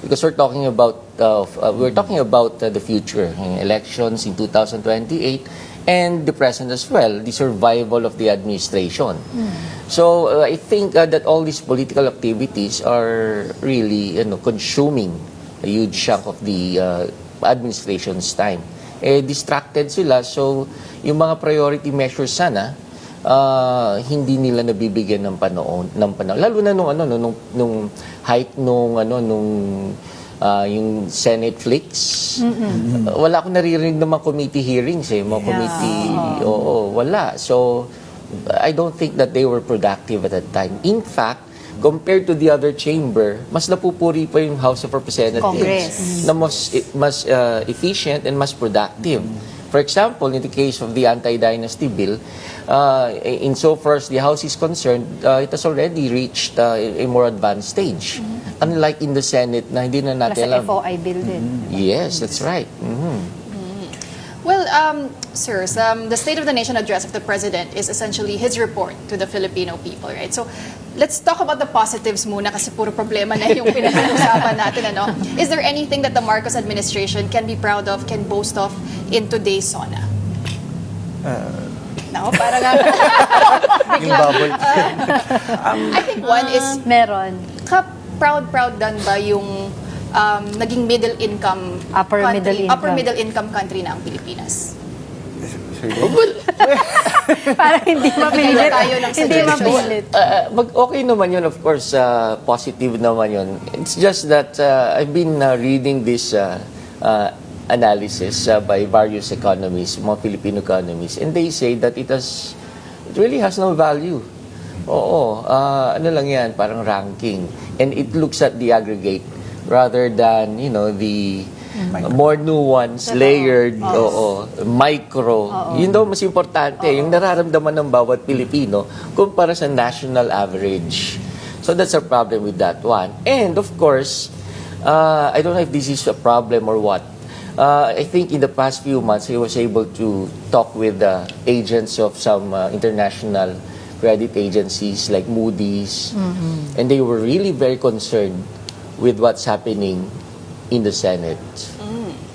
Because we're talking about the future, elections in 2028, and the present as well, the survival of the administration. So I think that all these political activities are really consuming a huge chunk of the administration's time. Distracted sila, so yung mga priority measures sana hindi nila nabibigyan ng panahon. Lalo na nung height yung Senate flicks. Wala akong naririnig ng mga committee hearings mga committee. Wala. So I don't think that they were productive at that time. In fact, compared to the other chamber, mas napupuri pa yung House of Representatives Congress. na mas efficient and mas productive. For example, in the case of the anti-dynasty bill, insofar as the House is concerned, it has already reached a more advanced stage. Unlike in the Senate na hindi na natin alam. Plus FOI bill din. Yes, that's right. Well, sirs, the State of the Nation address of the President is essentially his report to the Filipino people, right? So, let's talk about the positives muna kasi puro problema na yung pinag-uusapan natin, ano? Is there anything that the Marcos administration can be proud of, can boast of in today's SONA? No, parang Yung bubble. I think one is Meron. proud dan ba yung naging middle income Upper country, middle upper income. middle income country na ang Pilipinas. Parang hindi mapilit. Tayo ng Hindi suggestion. mapilit. Okay naman yun, of course, positive naman yun. It's just that I've been reading this analysis by various economists, mga Filipino economists, and they say that it really has no value. Ano lang yan, parang ranking. And it looks at the aggregate rather than, the more nuanced, layered, micro. Yun daw mas importante, yung nararamdaman ng bawat Pilipino kumpara sa national average. So that's a problem with that one. And of course, I don't know if this is a problem or what. I think in the past few months, I was able to talk with agents of some international credit agencies like Moody's, and they were really very concerned with what's happening in the Senate.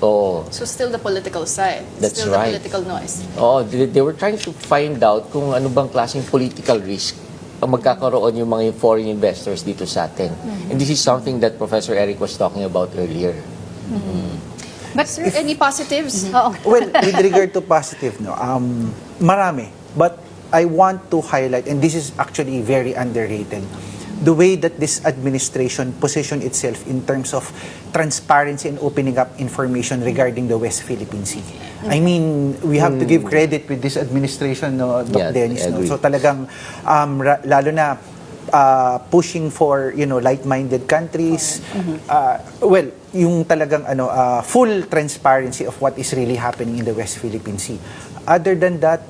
So still the political side. That's still right. the political noise. They were trying to find out kung ano bang klaseng political risk ang magkakaroon yung mga foreign investors dito sa atin. And this is something that Professor Eric was talking about earlier. But sir, any positives? Well, with regard to positive, marami. But I want to highlight, and this is actually very underrated, the way that this administration positioned itself in terms of transparency and opening up information regarding the West Philippine Sea. I mean, we have to give credit with this administration, Doc Dennis. I agree. So talagang, lalo na pushing for, like-minded countries. Well, yung talagang full transparency of what is really happening in the West Philippine Sea. Other than that,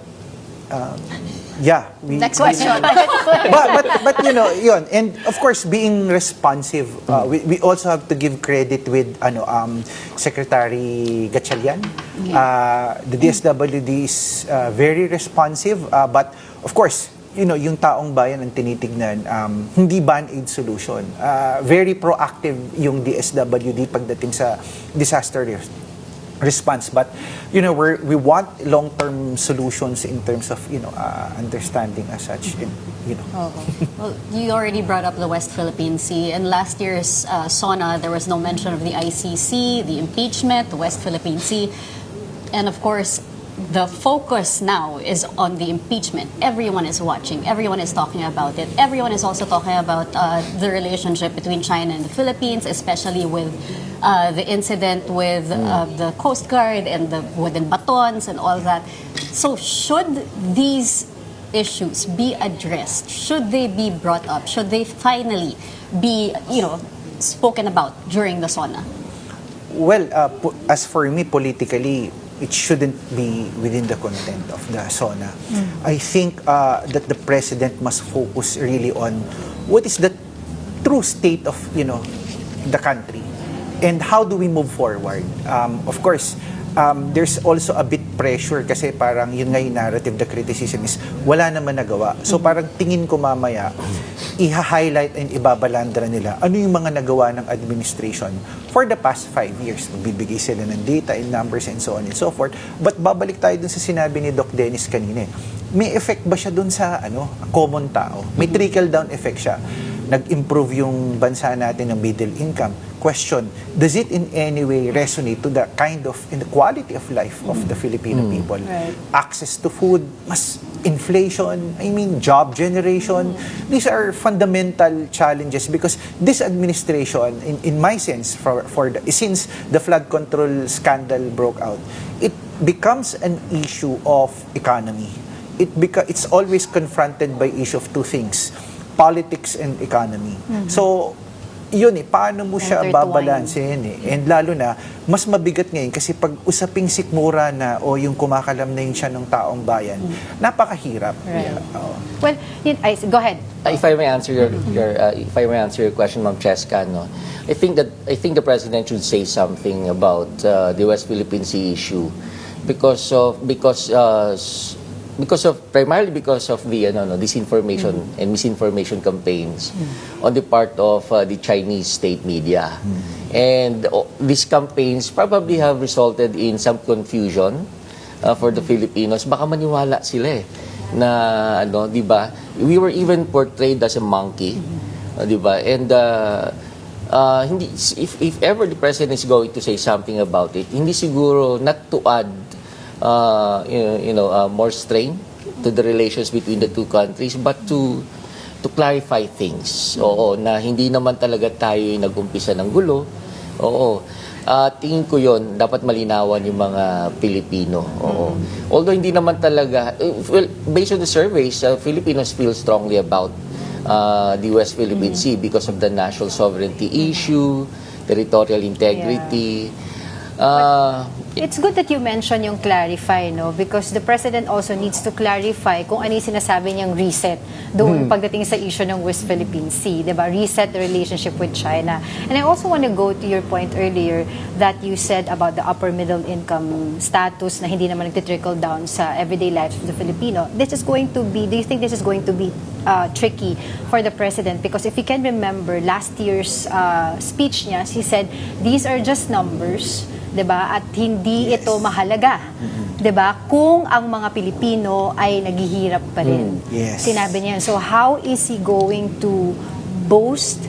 Next question. but yun, and of course being responsive, we also have to give credit with Secretary Gatchalian. The DSWD is very responsive, but of course, yung taong bayan ang tinitignan, hindi band-aid solution. Very proactive yung DSWD pagdating sa disaster response, but we want long-term solutions in terms of understanding as such. Well, you already brought up the West Philippine Sea. In last year's SONA, there was no mention of the ICC, the impeachment, the West Philippine Sea, and of course, the focus now is on the impeachment. Everyone is watching. Everyone is talking about it. Everyone is also talking about the relationship between China and the Philippines, especially with the incident with the Coast Guard and the wooden batons and all that. So should these issues be addressed? Should they be brought up? Should they finally be, spoken about during the SONA? Well, as for me, politically, it shouldn't be within the content of the SONA. I think that the president must focus really on what is the true state of the country and how do we move forward. Of course, there's also a bit pressure kasi parang yun nga yung narrative, the criticism is wala naman nagawa. So parang tingin ko mamaya, iha-highlight and ibabalandra nila ano yung mga nagawa ng administration for the past 5 years. Magbibigay sila ng data and numbers and so on and so forth. But babalik tayo dun sa sinabi ni Doc Dennis kanina. May effect ba siya dun sa common tao? May trickle-down effect siya. Nag-improve yung bansa natin ng middle income. Question, does it in any way resonate to the kind of in the quality of life of the Filipino people? Right. Access to food, mas inflation, job generation. These are fundamental challenges because this administration, in my sense, since the flood control scandal broke out, it becomes an issue of economy. It's always confronted by issue of two things, politics and economy. So, yun paano mo siya babalansin And lalo na, mas mabigat ngayon kasi pag usaping sikmura na o yung kumakalam na yun siya ng taong bayan, napakahirap. Right. Well, go ahead. If I may answer your question, Ma'am Cheska, no, I think the president should say something about the West Philippine Sea issue primarily because of the disinformation and misinformation campaigns on the part of the Chinese state media. And these campaigns probably have resulted in some confusion for the Filipinos. Baka maniwala sila na di ba? We were even portrayed as a monkey, di ba? And if ever the president is going to say something about it, hindi siguro not to add more strain to the relations between the two countries, but to clarify things. Oo, na hindi naman talaga tayo nag-umpisa ng gulo. Oo. Tingin ko yon dapat malinawan yung mga Pilipino. Oo. Although hindi naman talaga, based on the surveys, Filipinos feel strongly about the West Philippine Sea because of the national sovereignty issue, territorial integrity. It's good that you mention yung clarify, no? Because the president also needs to clarify kung ano yung sinasabi niyang reset doon pagdating sa issue ng West Philippine Sea, diba? Reset the relationship with China. And I also want to go to your point earlier that you said about the upper middle income status na hindi naman nagtitrickle down sa everyday lives of the Filipino. Do you think this is going to be tricky for the president? Because if you can remember last year's speech niya, he said, these are just numbers, 'di ba? At hindi ito mahalaga. 'Di ba? Kung ang mga Pilipino ay naghihirap pa rin. Sinabi niya. So how is he going to boast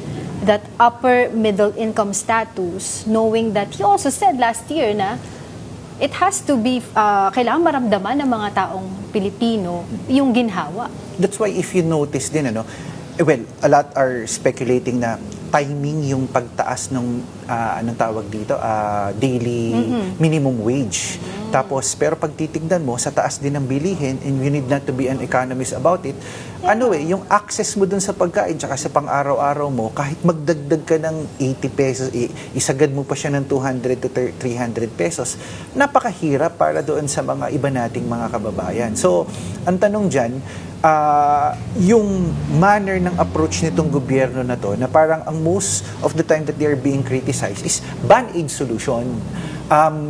that upper middle income status knowing that he also said last year na it has to be kailangan maramdaman ng mga taong Pilipino yung ginhawa. That's why if you notice din a lot are speculating na timing yung pagtaas ng anong tawag dito, daily minimum wage. Tapos, pero pag titignan mo, sa taas din ng bilihin, and you need not to be an economist about it, yung access mo dun sa pagkain, tsaka sa pang-araw-araw mo, kahit magdagdag ka ng 80 pesos, isagad mo pa siya ng 200 to 300 pesos, napakahirap para doon sa mga iba nating mga kababayan. So, ang tanong dyan, yung manner ng approach nitong gobyerno na to, na parang ang most of the time that they are being criticized is band-aid solution.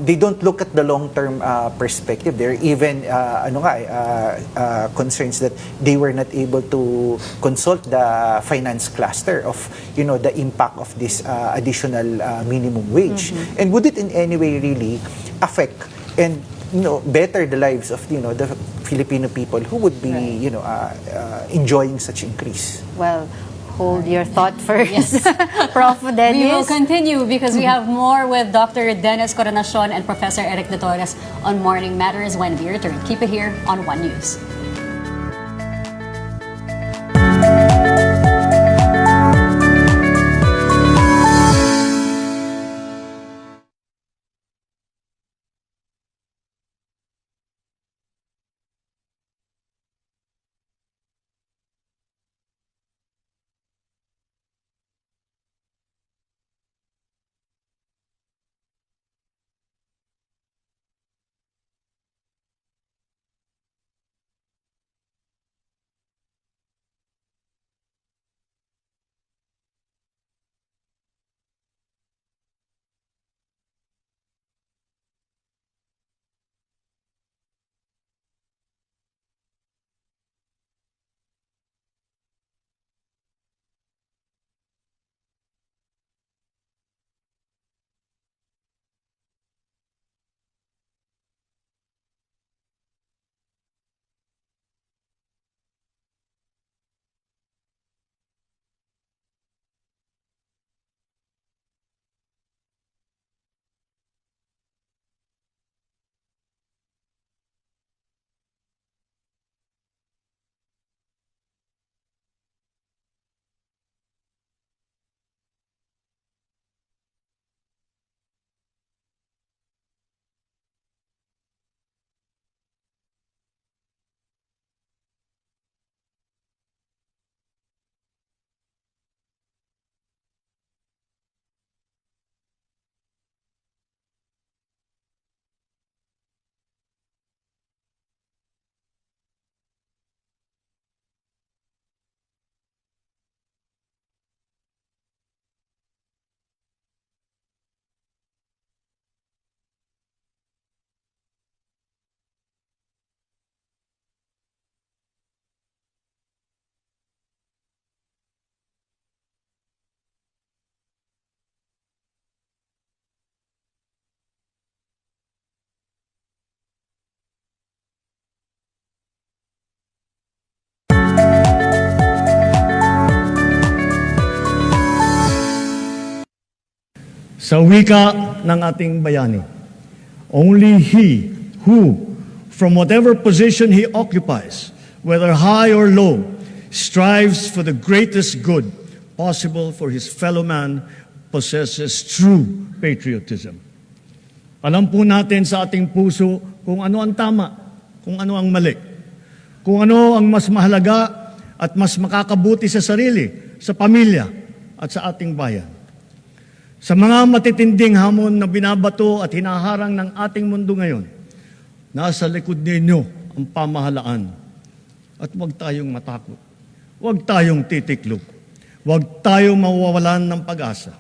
They don't look at the long-term perspective. There are even concerns that they were not able to consult the finance cluster of the impact of this additional minimum wage. And would it in any way really affect and better the lives of the Filipino people who would be enjoying such increase? Well, hold your thought first, Prof. Dennis. We will continue because we have more with Dr. Dennis Coronacion and Professor Eric De Torres on Morning Matters when we return. Keep it here on One News. Sa wika ng ating bayani, only he who, from whatever position he occupies, whether high or low, strives for the greatest good possible for his fellow man, possesses true patriotism. Alam po natin sa ating puso kung ano ang tama, kung ano ang mali, kung ano ang mas mahalaga at mas makakabuti sa sarili, sa pamilya at sa ating bayan. Sa mga matitinding hamon na binabato at hinaharang ng ating mundo ngayon, nasa likod ninyo ang pamahalaan. At huwag tayong matakot. Huwag tayong titiklop. Huwag tayong mawawalan ng pag-asa.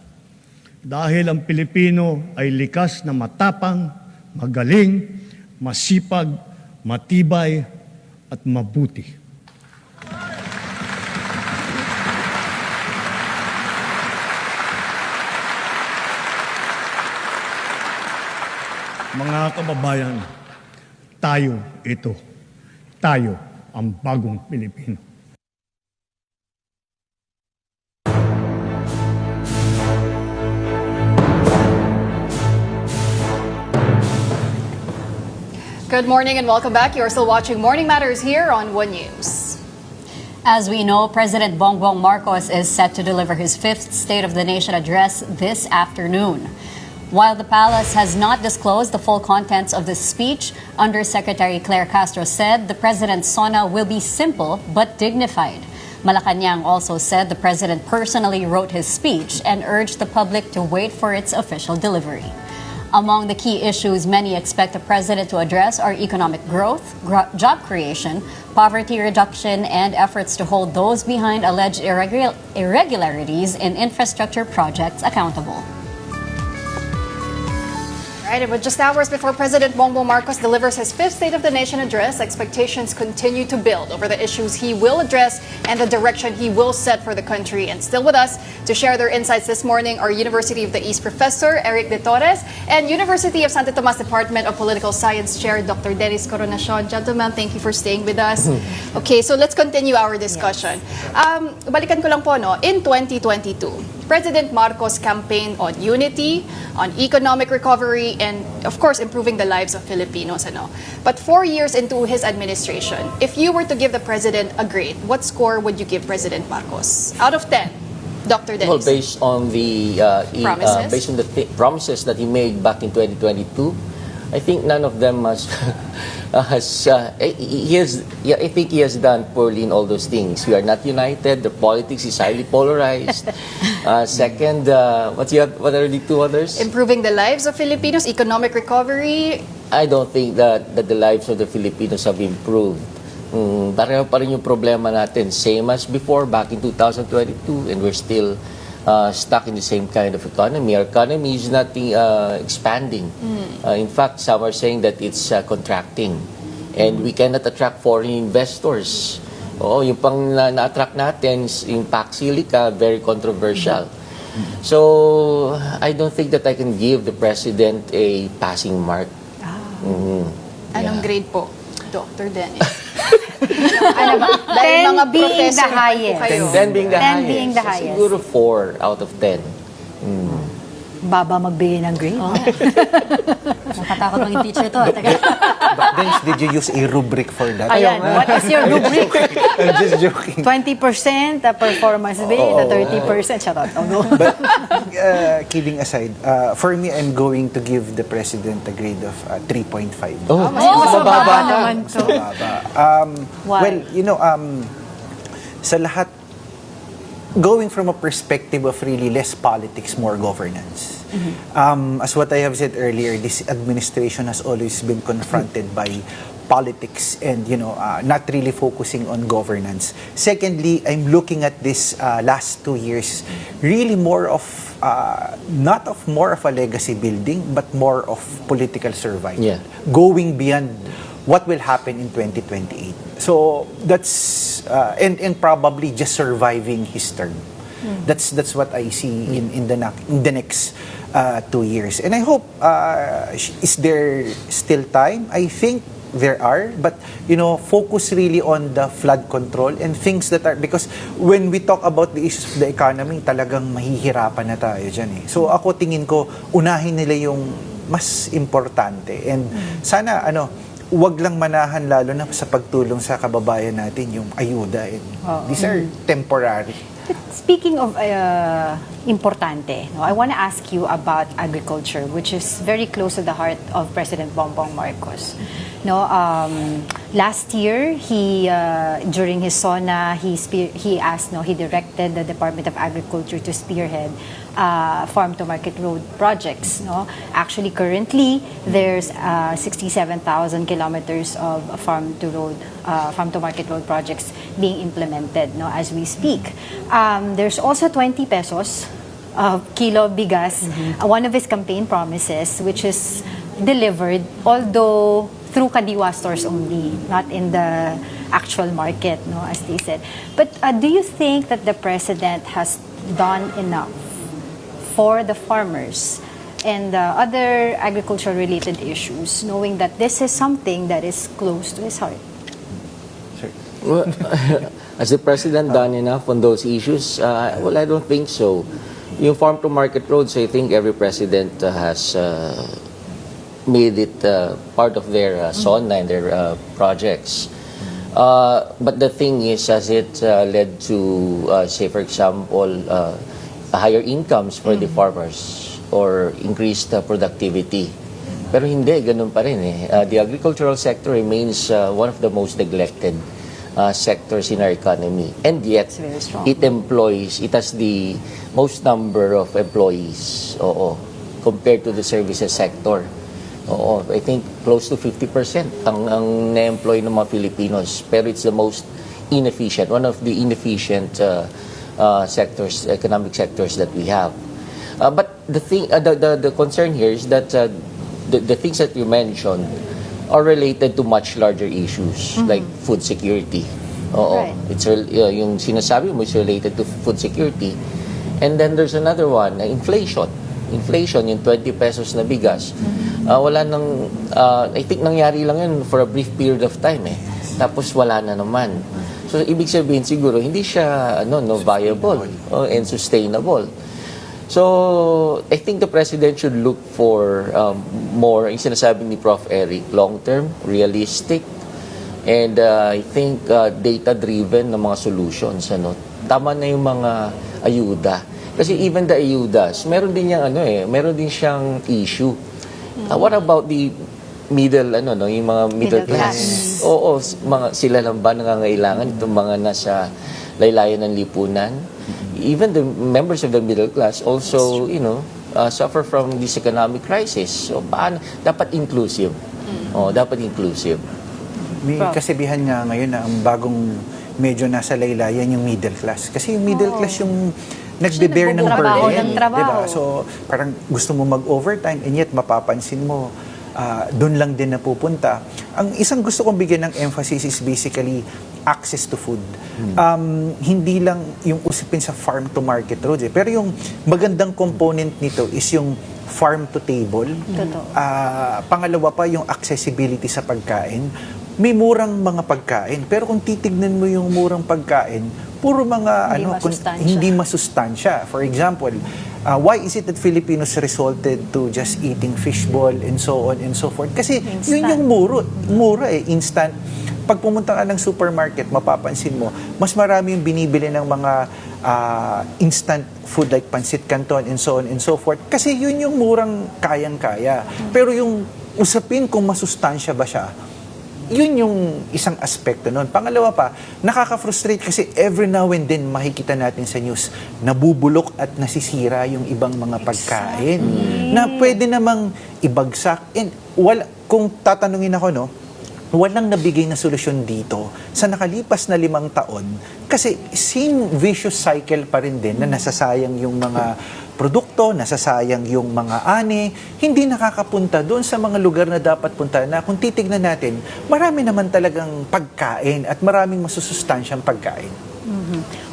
Dahil ang Pilipino ay likas na matapang, magaling, masipag, matibay, at mabuti. Mga kababayan, tayo ito. Tayo ang bagong Pilipino. Good morning and welcome back. You're still watching Morning Matters here on One News. As we know, President Bongbong Marcos is set to deliver his fifth State of the Nation address this afternoon. While the palace has not disclosed the full contents of this speech, Undersecretary Claire Castro said the president's sona will be simple but dignified. Malacanang also said the president personally wrote his speech and urged the public to wait for its official delivery. Among the key issues many expect the president to address are economic growth, job creation, poverty reduction, and efforts to hold those behind alleged irregularities in infrastructure projects accountable. Right, but just hours before President Bongbong Marcos delivers his fifth State of the Nation address, expectations continue to build over the issues he will address and the direction he will set for the country. And still with us to share their insights this morning are University of the East Professor Eric De Torres and University of Santo Tomas Department of Political Science Chair Dr. Dennis Coronacion. Gentlemen, thank you for staying with us. Okay, so let's continue our discussion. Balikan ko lang po, no, in 2022, President Marcos campaigned on unity, on economic recovery, and of course, improving the lives of Filipinos. But 4 years into his administration, if you were to give the president a grade, what score would you give President Marcos out of 10? Dr. Dennis. Well, based on the promises that he made back in 2022, I think none of them I think he has done poorly in all those things. We are not united. The politics is highly polarized. Second, what are the two others? Improving the lives of Filipinos, economic recovery. I don't think that the lives of the Filipinos have improved. Pareho pa rin yung problema natin. Same as before, back in 2022, and we're still stuck in the same kind of economy. Our economy is not expanding. In fact, some are saying that it's contracting. And we cannot attract foreign investors. Yung pang na-attract natin, yung Pac Silica, very controversial. So, I don't think that I can give the president a passing mark. Anong grade po, Dr. Dennis? Dahil mga being the highest. 10 being the 10 being the highest. Siguro 4 out of 10. Baba magbigay ng grade. Nakatakot maging teacher to. But then, did you use a rubric for that? Ayan, what is your rubric? I'm just joking. 20% performance based, 30% shut out. But kidding aside, for me, I'm going to give the president a grade of 3.5. Mas mababa naman to. Well, you know, sa lahat, going from a perspective of really less politics, more governance. As what I have said earlier, this administration has always been confronted by politics and, not really focusing on governance. Secondly, I'm looking at this last 2 years, really more of, not of more of a legacy building, but more of political survival. Yeah. Going beyond what will happen in 2028. So that's and probably just surviving his term. That's what I see in the next 2 years. And I hope is there still time? I think there are, but focus really on the flood control and things that are, because when we talk about the issues of the economy, talagang mahihirapan na tayo dyan eh. So ako tingin ko, unahin nila yung mas importante, and sana wag lang manahan lalo na sa pagtulong sa kababayan natin yung ayuda, and these are temporary. But speaking of importante, I want to ask you about agriculture, which is very close to the heart of President Bongbong Marcos. Last year, during his SONA, he directed the Department of Agriculture to spearhead farm to market road projects. Actually, currently there's 67,000 kilometers of farm to market road projects being implemented as we speak. There's also 20 pesos kilo bigas, one of his campaign promises, which is delivered, although through Kadiwa stores only, not in the actual market, as they said. But do you think that the president has done enough for the farmers and other agriculture-related issues, knowing that this is something that is close to his heart? Well, has the president done enough on those issues? Well, I don't think so. Yung farm-to-market roads, I think every president has made it part of their SONA and their projects. But the thing is, has it led to, say for example, higher incomes for the farmers or increased productivity? Pero hindi, ganun pa rin eh. The agricultural sector remains one of the most neglected sectors in our economy. And yet, it has the most number of employees compared to the services sector. I think close to 50% ang na-employ ng mga Filipinos. Pero it's the most inefficient, one of the inefficient sectors, economic sectors that we have. But the concern here is that the things that you mentioned are related to much larger issues like food security. Right. It's yung sinasabi mo is related to food security. And then there's another one, inflation. Inflation, yung 20 pesos na bigas. Wala nang, I think nangyari lang yun for a brief period of time eh. Tapos wala na naman. So ibig sabihin siguro hindi siya viable and sustainable. So I think the president should look for more, yung sinasabi ni Prof. Eric, long-term, realistic, and I think data-driven na mga solutions. Tama na yung mga ayuda. Kasi even the ayudas, meron din siyang issue. What about the middle, yung mga middle class? Oo, sila lang ba nangangailangan itong mga nasa laylayan ng lipunan? Even the members of the middle class also, suffer from this economic crisis. So, paano? Dapat inclusive. Dapat inclusive. May kasibihan nga ngayon na ang bagong medyo nasa laylayan yung middle class. Kasi yung middle class yung nagbe-bear ng burden. Diba? So, parang gusto mo mag-overtime and yet mapapansin mo, doon lang din napupunta. Ang isang gusto kong bigyan ng emphasis is basically access to food. Hindi lang yung usipin sa farm-to-market roads. Pero yung magandang component nito is yung farm-to-table. Pangalawa pa yung accessibility sa pagkain. May murang mga pagkain. Pero kung titignan mo yung murang pagkain, puro mga hindi masustansya. For example, why is it that Filipinos resorted to just eating fishball and so on and so forth? Kasi yun yung mura eh, instant. Pag pumunta ka ng supermarket, mapapansin mo, mas marami yung binibili ng mga instant food like pancit canton and so on and so forth. Kasi yun yung murang kayang-kaya. Pero yung usapin kung masustansya ba siya, yun yung isang aspekto nun. Pangalawa pa, nakaka-frustrate kasi every now and then makikita natin sa news, nabubulok at nasisira yung ibang mga pagkain na pwede namang ibagsak. And kung tatanungin ako, walang nabigay na solusyon dito sa nakalipas na 5 taon kasi same vicious cycle pa rin din na nasasayang yung mga produkto, nasasayang yung mga ani, hindi nakakapunta doon sa mga lugar na dapat punta na kung titignan natin, marami naman talagang pagkain at maraming masusustansyang pagkain.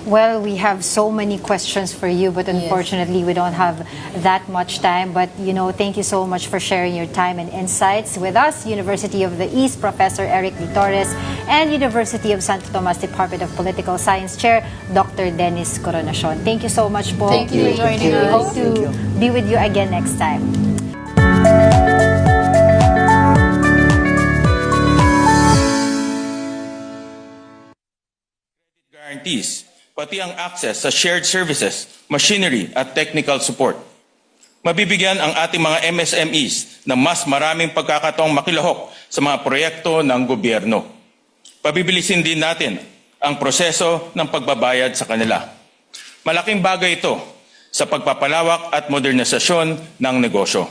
Well, we have so many questions for you, but unfortunately, we don't have that much time. But, thank you so much for sharing your time and insights with us. University of the East Professor Eric D. Torres and University of Santo Tomas Department of Political Science Chair Dr. Dennis Coronacion. Thank you so much po. Thank you for joining us. We hope to be with you again next time. Guarantees, pati ang access sa shared services, machinery at technical support. Mabibigyan ang ating mga MSMEs ng mas maraming pagkakataong makilahok sa mga proyekto ng gobyerno. Pabibilisin din natin ang proseso ng pagbabayad sa kanila. Malaking bagay ito sa pagpapalawak at modernisasyon ng negosyo.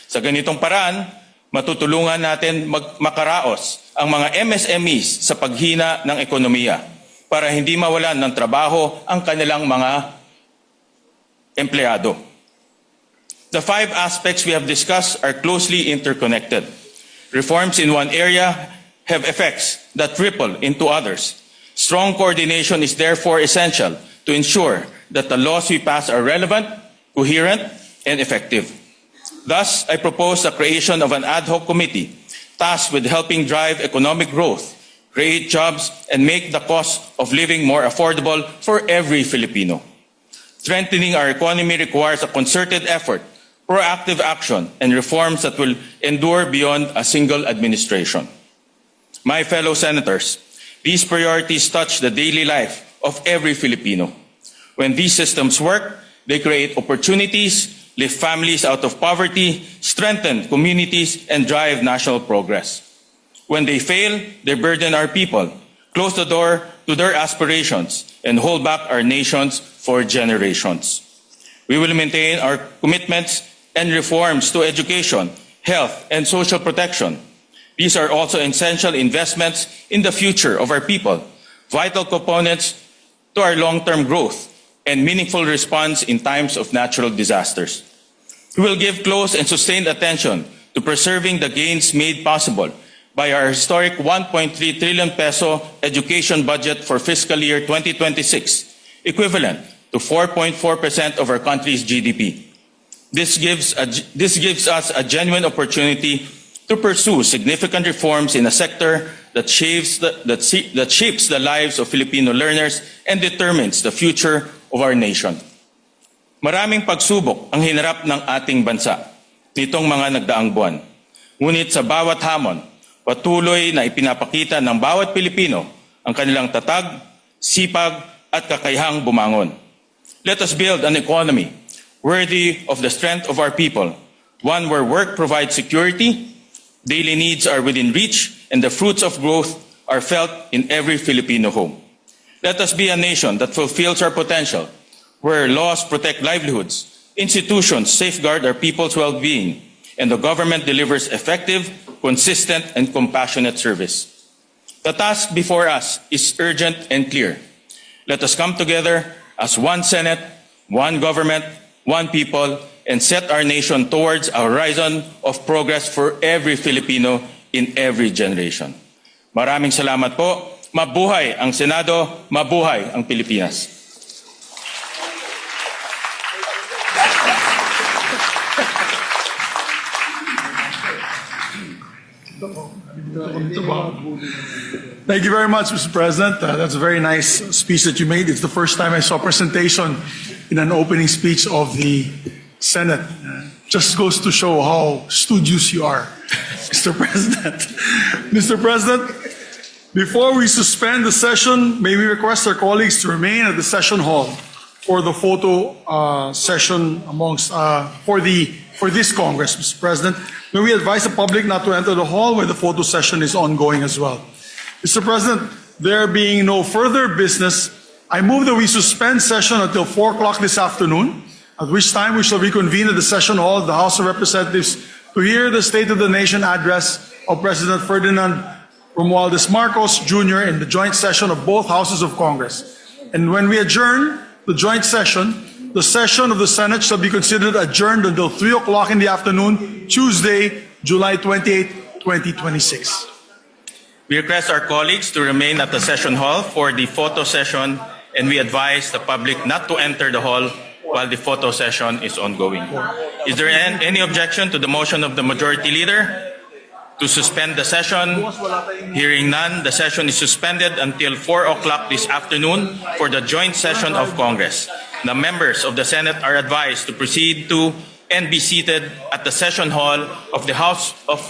Sa ganitong paraan, matutulungan natin makaraos ang mga MSMEs sa paghina ng ekonomiya para hindi mawalan ng trabaho ang kanilang mga empleyado. The 5 aspects we have discussed are closely interconnected. Reforms in one area have effects that ripple into others. Strong coordination is therefore essential to ensure that the laws we pass are relevant, coherent, and effective. Thus, I propose the creation of an ad hoc committee tasked with helping drive economic growth, create jobs, and make the cost of living more affordable for every Filipino. Strengthening our economy requires a concerted effort, proactive action, and reforms that will endure beyond a single administration. My fellow senators, these priorities touch the daily life of every Filipino. When these systems work, they create opportunities, lift families out of poverty, strengthen communities, and drive national progress. When they fail, they burden our people, close the door to their aspirations, and hold back our nations for generations. We will maintain our commitments and reforms to education, health, and social protection. These are also essential investments in the future of our people, vital components to our long-term growth, and meaningful response in times of natural disasters. We will give close and sustained attention to preserving the gains made possible by our historic 1.3 trillion peso education budget for fiscal year 2026, equivalent to 4.4% of our country's GDP. This gives us a genuine opportunity to pursue significant reforms in a sector that shapes the lives of Filipino learners and determines the future of our nation. Maraming pagsubok ang hinarap ng ating bansa nitong mga nagdaang buwan. Ngunit sa bawat hamon, patuloy na ipinapakita ng bawat Pilipino ang kanilang tatag, sipag at kakayahang bumangon. Let us build an economy worthy of the strength of our people, one where work provides security, daily needs are within reach, and the fruits of growth are felt in every Filipino home. Let us be a nation that fulfills our potential, where laws protect livelihoods, institutions safeguard our people's well-being, and the government delivers effective, consistent, and compassionate service. The task before us is urgent and clear. Let us come together as one Senate, one government, one people, and set our nation towards a horizon of progress for every Filipino in every generation. Maraming salamat po. Mabuhay ang Senado, mabuhay ang Pilipinas. Thank you very much, Mr. President. That's a very nice speech that you made. It's the first time I saw a presentation in an opening speech of the Senate. Just goes to show how studious you are, Mr. President. Mr. President, before we suspend the session, may we request our colleagues to remain at the session hall for the photo session for this Congress, Mr. President. May we advise the public not to enter the hall where the photo session is ongoing as well. Mr. President, there being no further business, I move that we suspend session until 4 o'clock this afternoon, at which time we shall reconvene at the session hall of the House of Representatives to hear the State of the Nation address of President Ferdinand Romualdez Marcos Jr. in the joint session of both houses of Congress. And when we adjourn the joint session, the session of the Senate shall be considered adjourned until 3 o'clock in the afternoon, Tuesday, July 28, 2026. We request our colleagues to remain at the session hall for the photo session and we advise the public not to enter the hall while the photo session is ongoing. Is there any objection to the motion of the Majority Leader to suspend the session? Hearing none, the session is suspended until 4 o'clock this afternoon for the joint session of Congress. The members of the Senate are advised to proceed to and be seated at the session hall of the House of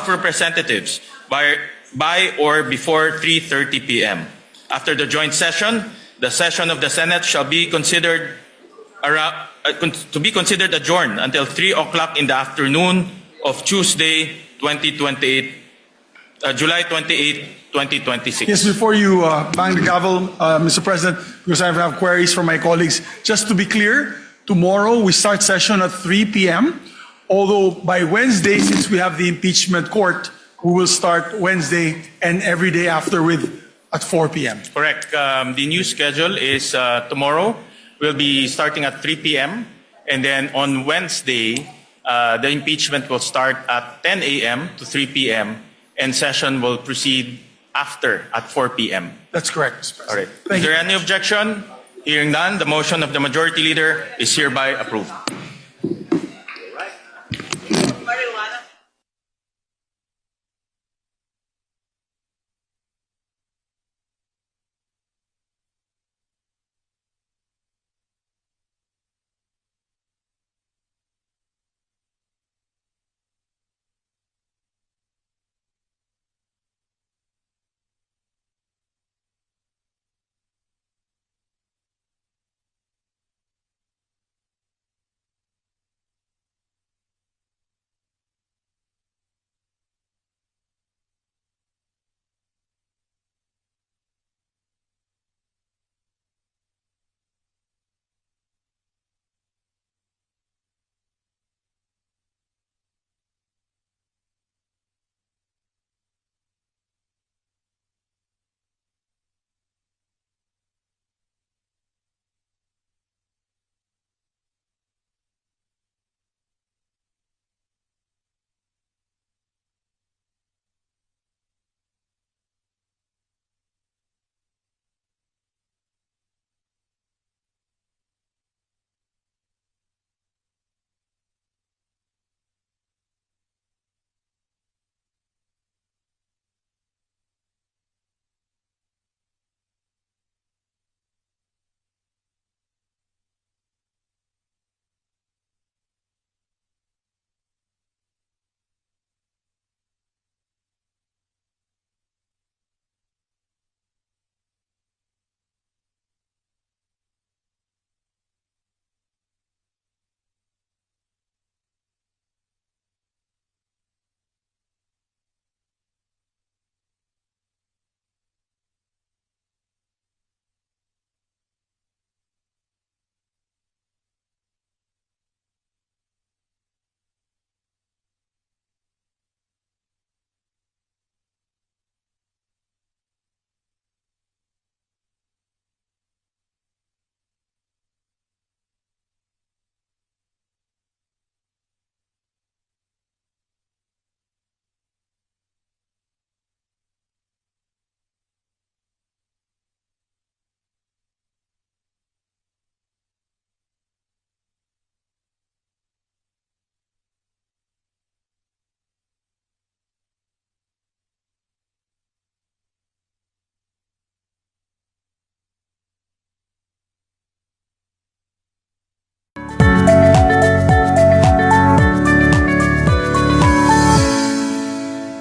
Representatives by or before 3:30 p.m. After the joint session, the session of the Senate shall be considered adjourned until 3 o'clock in the afternoon of Tuesday, July 28, 2026. Yes, before you bang the gavel, Mr. President, because I have queries from my colleagues, just to be clear, tomorrow we start session at 3 p.m., although by Wednesday, since we have the impeachment court, we will start Wednesday and every day after at 4 p.m. Correct. The new schedule is tomorrow. We'll be starting at 3 p.m. And then on Wednesday, the impeachment will start at 10 a.m. to 3 p.m. and session will proceed after at 4 p.m. That's correct, Mr. President. All right. Is there any objection? Hearing none, the motion of the Majority Leader is hereby approved.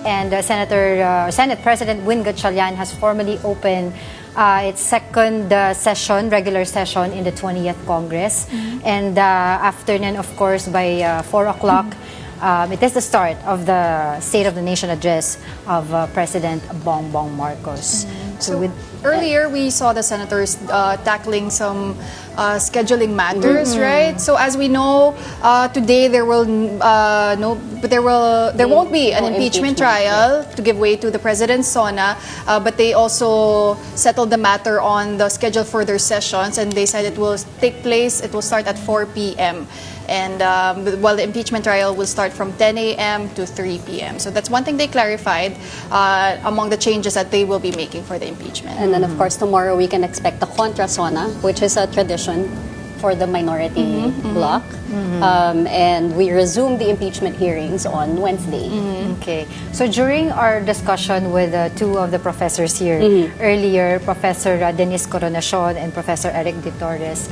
And Senate President Win Gatchalian has formally opened its second regular session in the 20th Congress. And afternoon, of course, by 4 o'clock, it is the start of the State of the Nation address of President Bongbong Marcos. So earlier, we saw the senators tackling some scheduling matters, right? So as we know, today there won't be an impeachment trial to give way to the president's SONA, but they also settled the matter on the schedule for their sessions, and they said it will start at 4 p.m. And while the impeachment trial will start from 10 a.m. to 3 p.m. So that's one thing they clarified among the changes that they will be making for the impeachment. And then, of course, tomorrow we can expect the contra sona, which is a tradition for the minority bloc. And we resume the impeachment hearings on Wednesday. Okay. So during our discussion with two of the professors here earlier, Professor Denise Coronacion and Professor Eric De Torres,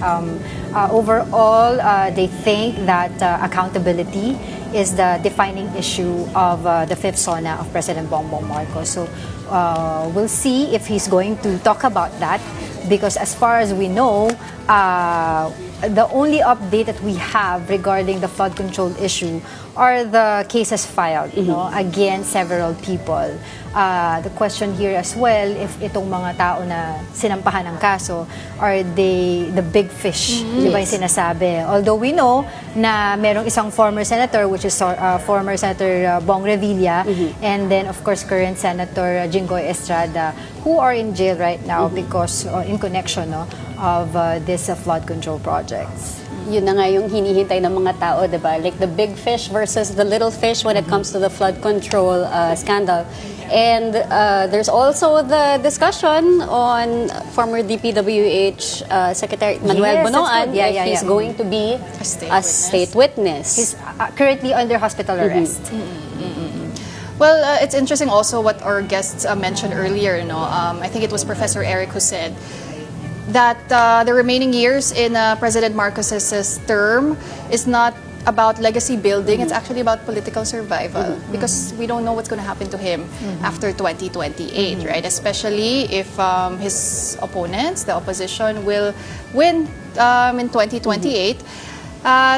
overall, they think that accountability is the defining issue of the fifth SONA of President Bongbong Marcos. So we'll see if he's going to talk about that, because as far as we know, the only update that we have regarding the flood control issue are the cases filed against several people. The question here as well, if itong mga tao na sinampahan ng kaso, are they the big fish? Di ba yung sinasabi? Although we know na merong isang former senator, which is former Senator Bong Revilla, and then of course current Senator Jinggoy Estrada, who are in jail right now because in connection of this flood control projects. Yun na nga yung hinihintay ng mga tao, diba? Like the big fish versus the little fish when it comes to the flood control scandal. And there's also the discussion on former DPWH Secretary Manuel Bonoan if he's going to be a state witness. He's currently under hospital arrest. Well, it's interesting also what our guests mentioned earlier. I think it was Professor Eric who said that the remaining years in President Marcos's term is not about legacy building, it's actually about political survival, because we don't know what's going to happen to him after 2028, right? Especially if his opponents, the opposition, will win in 2028.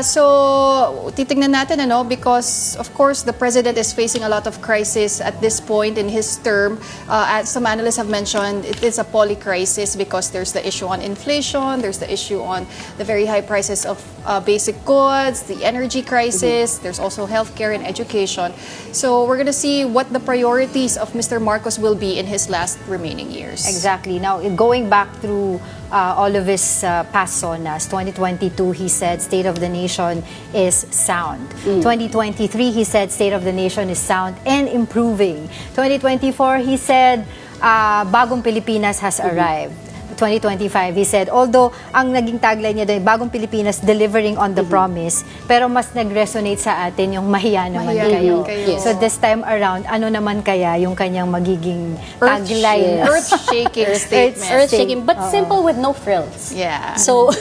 So, titignan natin, because of course the president is facing a lot of crisis at this point in his term. As some analysts have mentioned, it is a poly-crisis because there's the issue on inflation, there's the issue on the very high prices of basic goods, the energy crisis, there's also healthcare and education. So, we're going to see what the priorities of Mr. Marcos will be in his last remaining years. Exactly. Now, going back through all of his past SONAs, 2022, he said State of the Nation is sound. 2023, he said State of the Nation is sound and improving. 2024, he said Bagong Pilipinas has arrived. 2025, he said, although ang naging tagline niya doon, Bagong Pilipinas delivering on the promise, pero mas nag-resonate sa atin yung mahiya naman kayo. So this time around, ano naman kaya yung kanyang magiging tagline? Earth-shaking statement. Earth-shaking, but simple with no frills. Yeah. So,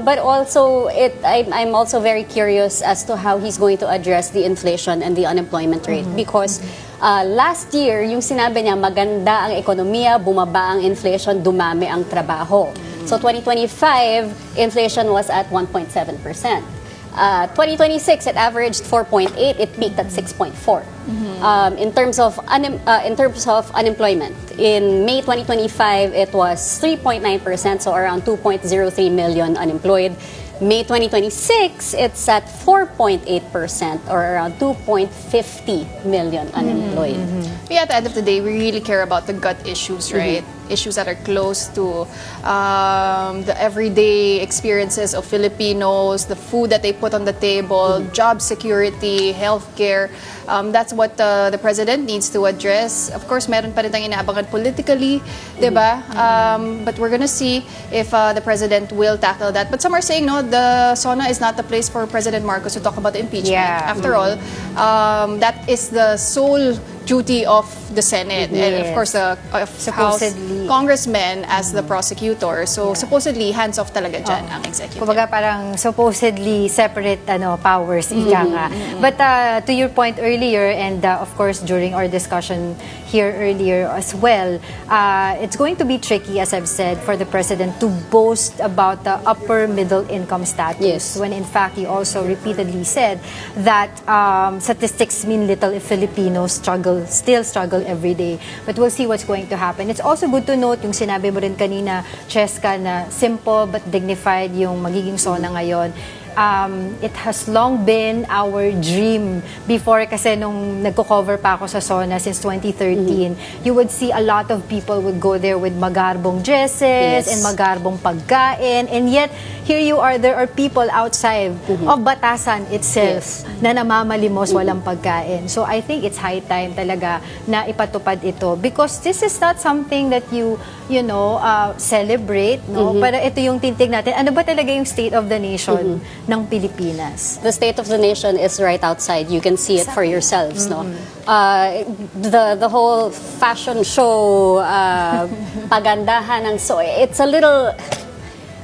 but also, I'm also very curious as to how he's going to address the inflation and the unemployment rate, because last year, yung sinabi niya, maganda ang ekonomiya, bumaba ang inflation, dumami ang trabaho. So 2025, inflation was at 1.7%. 2026, it averaged 4.8. It peaked at 6.4. In terms of unemployment, in May 2025, it was 3.9%, so around 2.03 million unemployed. May 2026, it's at 4.8% or around 2.50 million unemployed. Yeah, at the end of the day, we really care about the gut issues, right? Issues that are close to the everyday experiences of Filipinos, the food that they put on the table, job security, healthcare. That's what the president needs to address. Of course, meron pa rin tayong inaabangan politically, diba? But we're gonna see if the president will tackle that. But some are saying, no, the SONA is not the place for President Marcos to talk about the impeachment. After all, that is the sole duty of the Senate and of course the House congressmen as the prosecutor. So supposedly hands-off talaga dyan ang executive. Kumbaga parang supposedly separate powers, ika nga. But to your point earlier, and of course during our discussion here earlier as well, it's going to be tricky, as I've said, for the president to boast about the upper middle income status when in fact he also repeatedly said that statistics mean little if Filipinos struggle people still struggle every day. But we'll see what's going to happen. It's also good to note yung sinabi mo rin kanina, Cheska, na simple but dignified yung magiging SONA ngayon. It has long been our dream before kasi nung nagko-cover pa ako sa SONA since 2013, you would see a lot of people would go there with magarbong dresses and magarbong pagkain, and yet here you are, there are people outside of Batasan itself na namamalimos walang pagkain. So I think it's high time talaga na ipatupad ito because this is not something that you celebrate, no? Pero ito yung tintig natin. Ano ba talaga yung state of the nation ng Pilipinas? The state of the nation is right outside. You can see it for yourselves, no? The whole fashion show, pagandahan ng it's a little.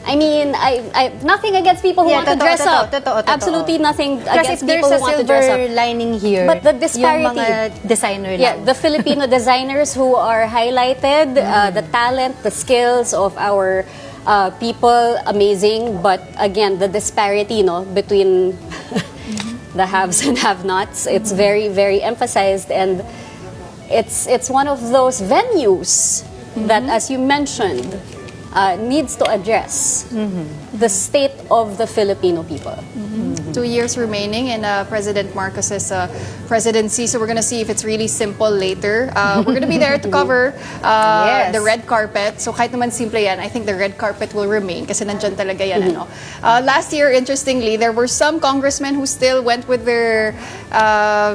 I mean, I nothing against people who want to dress up. Absolutely nothing against people who want to dress up. There's a silver lining here. But the disparity. Yung mga designer lang. The Filipino designers who are highlighted, the talent, the skills of our people, amazing. But again, the disparity, between the haves and have-nots, it's very, very emphasized, and it's one of those venues that, as you mentioned, needs to address the state of the Filipino people. 2 years remaining in President Marcos's presidency, so we're going to see if it's really simple later. We're going to be there to cover the red carpet. So kahit naman simple yan, I think the red carpet will remain kasi nandyan talaga yan. Last year, interestingly, there were some congressmen who still went with their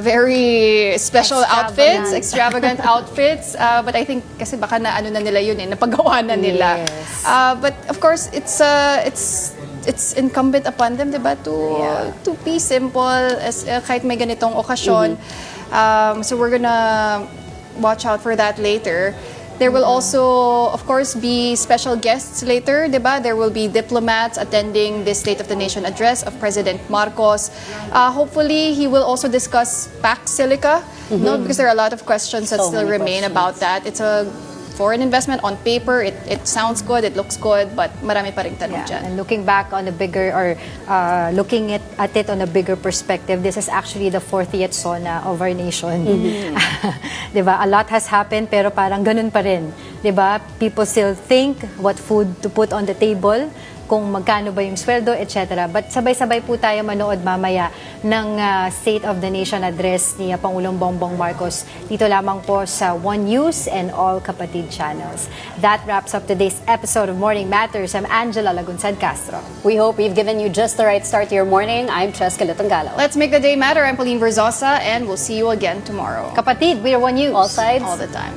very special extravagant outfits. But I think kasi baka na ano na nila yun napagawa na nila. But of course, it's incumbent upon them, diba, to be simple as kahit may ganitong okasyon. So we're gonna watch out for that later. There will also, of course, be special guests later, diba? There will be diplomats attending this State of the Nation address of President Marcos. Hopefully, he will also discuss Pax Silica, because there are a lot of questions that still remain about that. It's a foreign investment on paper, it sounds good, it looks good, but marami pa ring tanong dyan. And looking back on a bigger, or looking at it on a bigger perspective, this is actually the 40th SONA of our nation. Diba? A lot has happened, pero parang ganun pa rin. Diba? People still think what food to put on the table, kung magkano ba yung sweldo, etc. But sabay-sabay po tayo manood mamaya ng State of the Nation address ni Pangulong Bongbong Marcos dito lamang po sa One News and all kapatid channels. That wraps up today's episode of Morning Matters. I'm Angela Lagunsad Castro. We hope we've given you just the right start to your morning. I'm Cheska Litongalo. Let's make the day matter. I'm Pauline Verzosa, and we'll see you again tomorrow. Kapatid, we're One News. All sides. All the time.